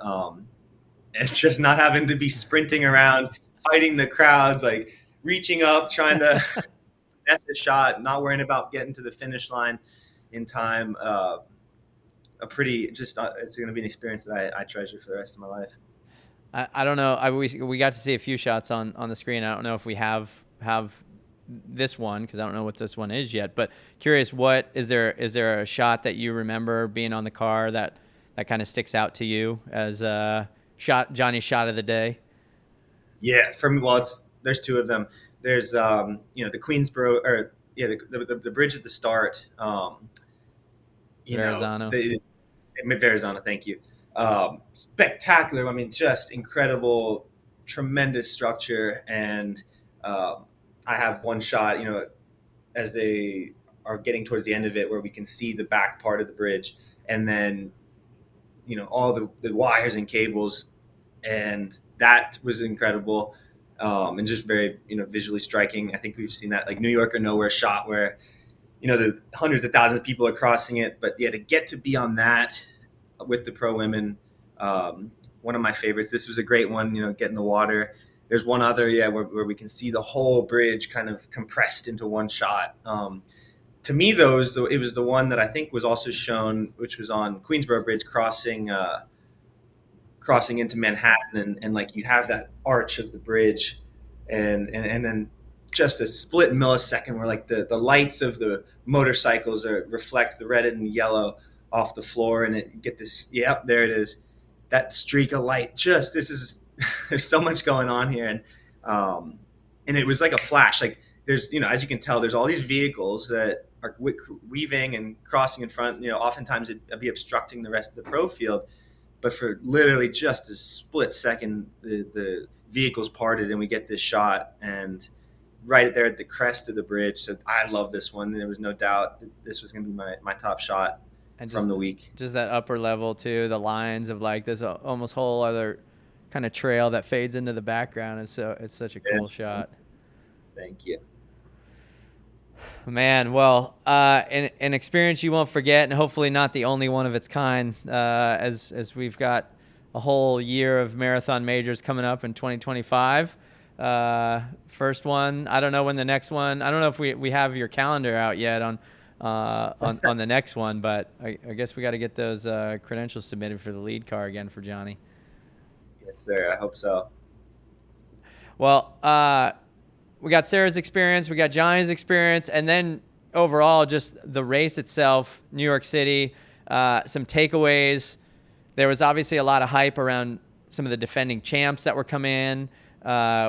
And just not having to be sprinting around, fighting the crowds, like reaching up, trying to finesse a shot, not worrying about getting to the finish line in time. It's going to be an experience that I treasure for the rest of my life. I don't know. We got to see a few shots on the screen. I don't know if we have this one, because I don't know what this one is yet. But curious, what is there a shot that you remember being on the car that kind of sticks out to you as Johnny's shot of the day? Yeah, for me, there's two of them. There's the Queensboro, or the bridge at the start. Verrazano. Verrazano, thank you. Spectacular. Just incredible, tremendous structure. And I have one shot, as they are getting towards the end of it, where we can see the back part of the bridge, and then, all the wires and cables. And that was incredible. And just very, visually striking. I think we've seen that like New York or Nowhere shot where, the hundreds of thousands of people are crossing it. But yeah, to get to be on that with the pro women, one of my favorites. This was a great one, get in the water. There's one other, where we can see the whole bridge kind of compressed into one shot. To me, it was the one that I think was also shown, which was on Queensboro Bridge crossing into Manhattan, and like you have that arch of the bridge, and then just a split millisecond where like the lights of the motorcycles reflect the red and the yellow off the floor, and you get this, there it is, that streak of light. There's so much going on here, and it was like a flash. Like there's, as you can tell, there's all these vehicles that are weaving and crossing in front. Oftentimes it'd be obstructing the rest of the pro field, but for literally just a split second, the vehicles parted, and we get this shot, and right there at the crest of the bridge. So I love this one. There was no doubt that this was going to be my top shot from the week. Just that upper level too, the lines of like this almost whole other kind of trail that fades into the background. And so it's such a cool shot. Thank you. Man, well, an experience you won't forget, and hopefully not the only one of its kind, as we've got a whole year of marathon majors coming up in 2025. First one, I don't know when the next one. I don't know if we have your calendar out yet on the next one, but I guess we got to get those credentials submitted for the lead car again for Johnny. Yes, sir. I hope so. Well, we got Sarah's experience, we got Johnny's experience, and then overall just the race itself, New York City, some takeaways. There was obviously a lot of hype around some of the defending champs that were coming in,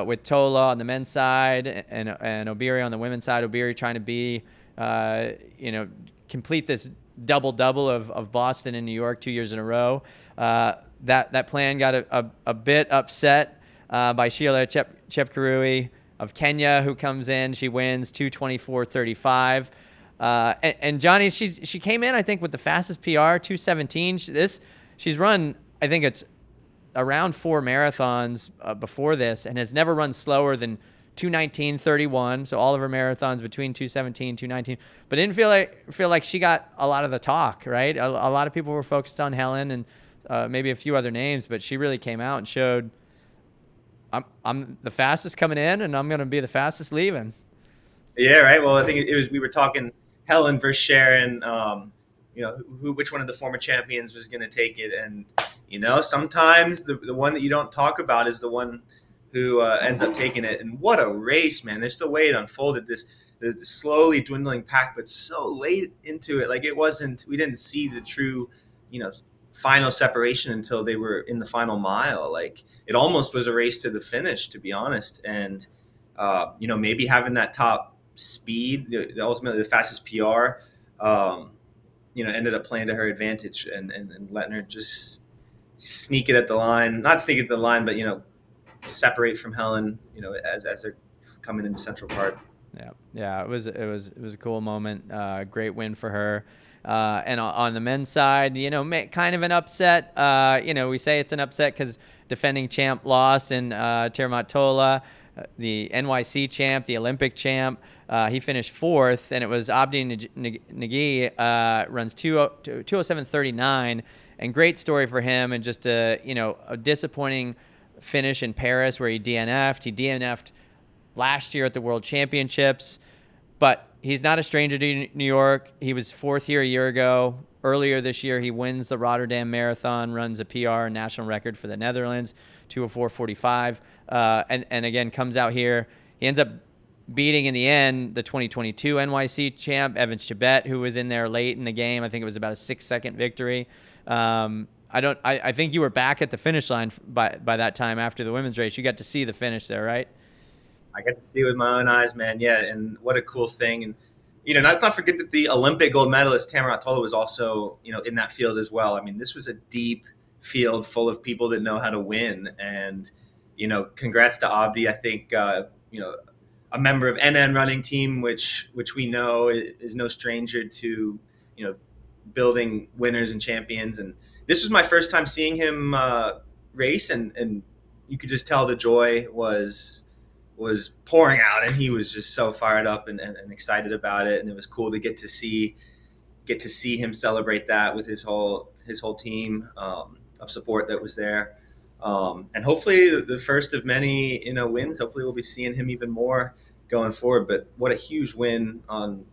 with Tola on the men's side and Obiri on the women's side. Obiri trying to be complete this double of Boston and New York 2 years in a row. That plan got a bit upset by Sheila Chepkirui of Kenya, who comes in. She wins 2:24.35. And Johnny, she came in, I think, with the fastest PR, 2:17. She's run, I think it's around 4 marathons before this, and has never run slower than 2:19.31. So all of her marathons between 2:17, 2:19. But didn't feel like she got a lot of the talk, right? A lot of people were focused on Helen and maybe a few other names, but she really came out and showed, I'm the fastest coming in, and I'm going to be the fastest leaving. Yeah, right. Well, I think we were talking Helen versus Sharon, which one of the former champions was going to take it. And, sometimes the one that you don't talk about is the one who ends up taking it. And what a race, man. There's the way it unfolded, the slowly dwindling pack, but so late into it. Like we didn't see the true, final separation until they were in the final mile. Like it almost was a race to the finish, to be honest. And, maybe having that top speed, ultimately the fastest PR, ended up playing to her advantage and letting her just sneak it at the line, not sneak it at the line, but, separate from Helen, as they're coming into Central Park. Yeah. It was a cool moment. Great win for her. And on the men's side, kind of an upset. We say it's an upset because defending champ lost, and Tiramat Tola, the NYC champ, the Olympic champ, he finished 4th, and it was Abdi Nagy, runs 2:07.39, and great story for him, and just a disappointing finish in Paris where he DNF'd. He DNF'd last year at the World Championships, but he's not a stranger to New York. He was 4th here a year ago. Earlier this year, he wins the Rotterdam Marathon, runs a PR national record for the Netherlands, 2:04.45, and again comes out here. He ends up beating in the end the 2022 NYC champ, Evans Chibet, who was in there late in the game. I think it was about a 6-second victory. I think you were back at the finish line by that time after the women's race. You got to see the finish there, right? I got to see it with my own eyes, man. Yeah, and what a cool thing. And let's not forget that the Olympic gold medalist Tiramat Tola was also in that field as well. I mean, this was a deep field full of people that know how to win. And congrats to Abdi. I think a member of NN running team, which we know is no stranger to building winners and champions. And this was my first time seeing him race, and you could just tell the joy was pouring out, and he was just so fired up and excited about it. And it was cool to get to see him celebrate that with his whole team of support that was there. And hopefully the first of many wins. Hopefully we'll be seeing him even more going forward. But what a huge win on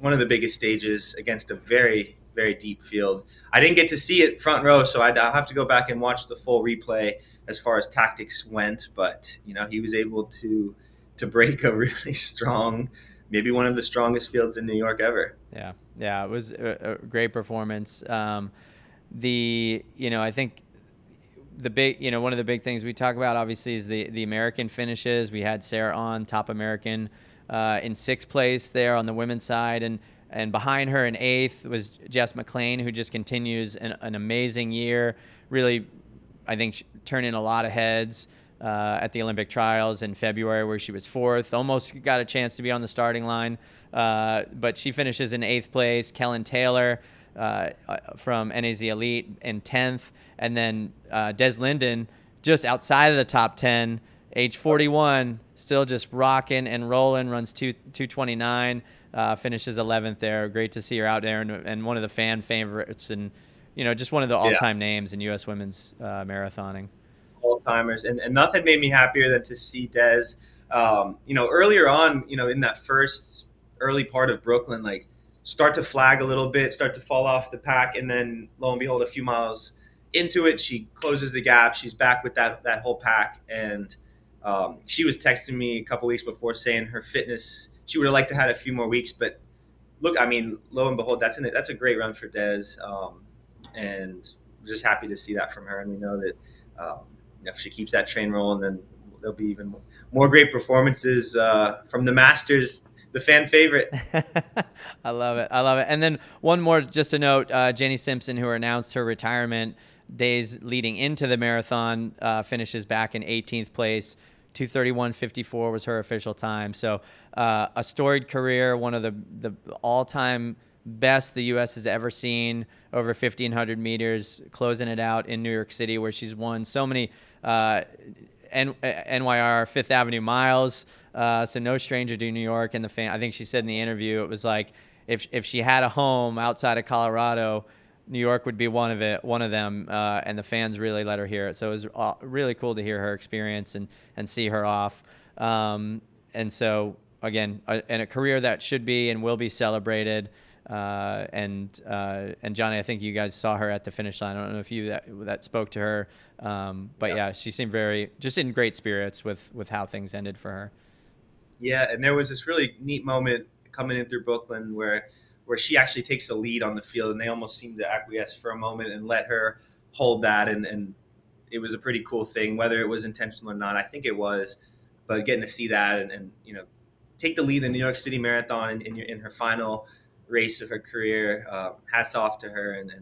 one of the biggest stages against a very, very deep field. I didn't get to see it front row, so I'll have to go back and watch the full replay as far as tactics went. But he was able to break a really strong, maybe one of the strongest fields in New York ever. Yeah, it was a great performance. I think the big, one of the big things we talk about obviously is the American finishes. We had Sarah on top American in 6th place there on the women's side, and behind her in 8th was Jess McLean, who just continues an amazing year. Really, I think turning a lot of heads at the Olympic trials in February, where she was 4th, almost got a chance to be on the starting line, but she finishes in 8th place. Kellen Taylor from NAZ Elite in 10th, and then Des Linden just outside of the top 10, age 41, still just rocking and rolling, runs 2:29, finishes 11th there. Great to see her out there, and one of the fan favorites, and just one of the all-time names in U.S. women's marathoning. All-timers, and nothing made me happier than to see Des, earlier on, in that first early part of Brooklyn, like start to flag a little bit, start to fall off the pack, and then lo and behold, a few miles into it, she closes the gap. She's back with that whole pack, and she was texting me a couple weeks before saying her fitness, she would have liked to have a few more weeks, but look, I mean, lo and behold, that's a great run for Des, and we're just happy to see that from her. And we know that if she keeps that train rolling, then there'll be even more great performances from the Masters the fan favorite. I love it. I love it. And then one more, just a note, Jenny Simpson, who announced her retirement days leading into the marathon, finishes back in 18th place. 2:31:54 was her official time. So a storied career, one of the all-time best the U.S. has ever seen, over 1,500 meters, closing it out in New York City, where she's won so many NYR Fifth Avenue miles. So no stranger to New York. And I think she said in the interview, it was like if she had a home outside of Colorado, New York would be one of them, and the fans really let her hear it. So it was really cool to hear her experience and see her off. And so and a career that should be and will be celebrated. And Johnny, I think you guys saw her at the finish line. I don't know if you that spoke to her, but yeah, she seemed just in great spirits with how things ended for her. Yeah, and there was this really neat moment coming in through Brooklyn where she actually takes the lead on the field, and they almost seemed to acquiesce for a moment and let her hold that. And it was a pretty cool thing, whether it was intentional or not. I think it was, but getting to see that and take the lead in the New York City Marathon in her final race of her career. Hats off to her, and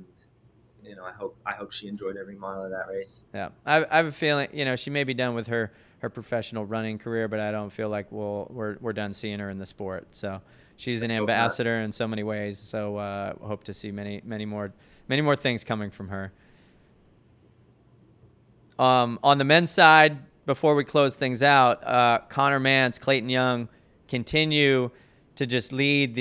I hope she enjoyed every mile of that race. Yeah, I have a feeling she may be done with her professional running career, but I don't feel like we're done seeing her in the sport. So she's an ambassador in so many ways. So hope to see many more things coming from her. On the men's side, before we close things out, Connor Mance, Clayton Young continue to just lead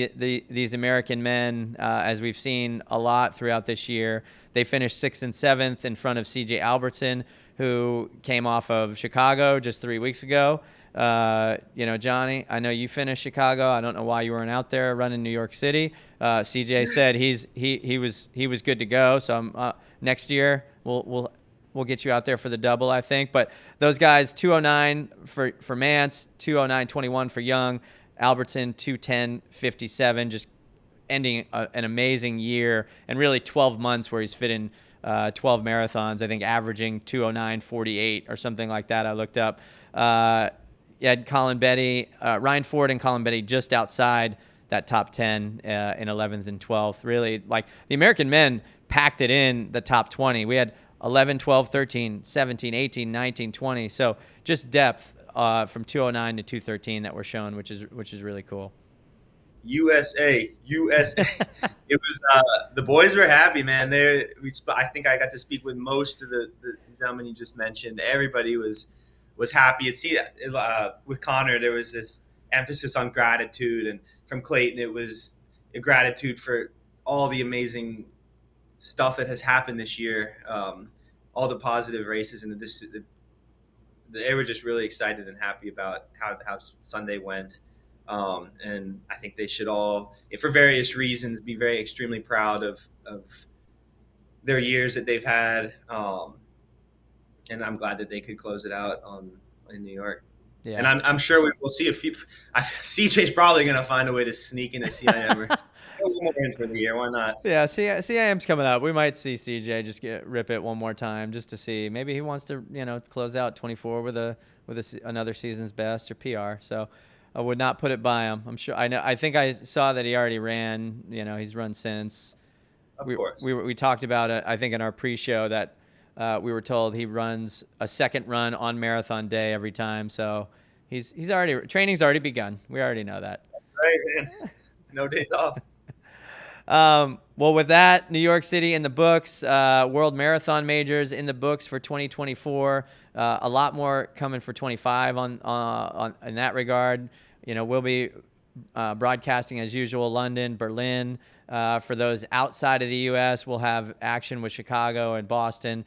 these American men, as we've seen a lot throughout this year. They finished 6th and 7th in front of CJ Albertson, who came off of Chicago just 3 weeks ago. Johnny, I know you finished Chicago. I don't know why you weren't out there running New York City. CJ said he was good to go. So next year we'll get you out there for the double, I think. But those guys, 2:09 for Mance, 2:09:21 for Young, Albertson 2:10:57, just ending an amazing year and really 12 months where he's fit in 12 marathons, I think averaging 2:09:48 or something like that. I looked up. You had Colin Betty, Ryan Ford and Colin Betty just outside that top 10 in 11th and 12th. Really, like, the American men packed it in the top 20. We had 11, 12, 13, 17, 18, 19, 20. So just depth from 2:09 to 2:13 that were shown, which is really cool. USA. It was the boys were happy, man. I think I got to speak with most of the gentlemen you just mentioned. Everybody was happy. With Connor, there was this emphasis on gratitude, and from Clayton, it was a gratitude for all the amazing stuff that has happened this year, all the positive races, and they were just really excited and happy about how Sunday went. And I think they should all, for various reasons, be extremely proud of their years that they've had. And I'm glad that they could close it out in New York. Yeah. And I'm sure we'll see CJ's probably going to find a way to sneak into CIM or one more in for the year. Why not? Yeah, CIM's coming up. We might see CJ just rip it one more time just to see. Maybe he wants to, close out 24 with another season's best or PR. So I would not put it by him. I'm sure. I think I saw that he already ran. He's run since. Of course. We talked about it, I think, in our pre-show that we were told he runs a second run on marathon day every time. So training's already begun. We already know that. Right, man. No days off. Well, with that, New York City in the books, World Marathon Majors in the books for 2024. A lot more coming for 25 on in that regard. We'll be broadcasting as usual, London, Berlin. For those outside of the U.S., we'll have action with Chicago and Boston.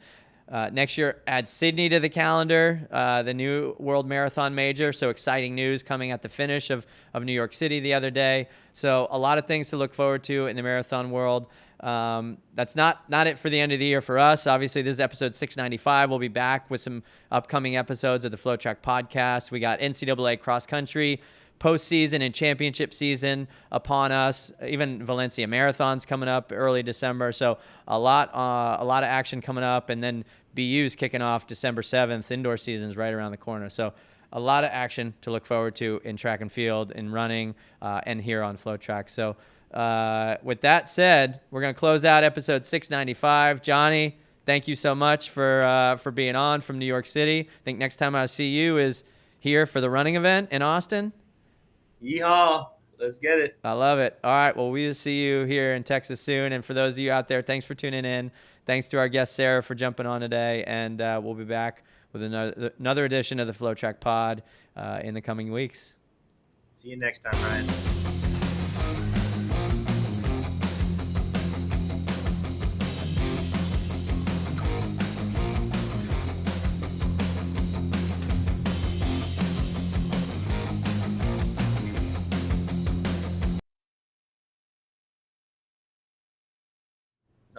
Next year, add Sydney to the calendar, the new World Marathon Major. So exciting news coming at the finish of New York City the other day. So a lot of things to look forward to in the marathon world. That's not it for the end of the year for us. Obviously, this is episode 695. We'll be back with some upcoming episodes of the FloTrack Podcast. We got NCAA cross country postseason and championship season upon us. Even Valencia Marathon's coming up early December. So a lot of action coming up, and then BU's kicking off December 7th. Indoor season's right around the corner. So a lot of action to look forward to in track and field, in running, and here on FloTrack. So with that said, we're going to close out episode 695. Johnny, thank you so much for being on from New York City. I think next time I see you is here for the running event in Austin. Yeehaw. Let's get it. I love it. All right. Well, we'll see you here in Texas soon. And for those of you out there, thanks for tuning in. Thanks to our guest, Sara, for jumping on today. And we'll be back with another edition of the FloTrack Pod in the coming weeks. See you next time, Ryan.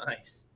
Nice.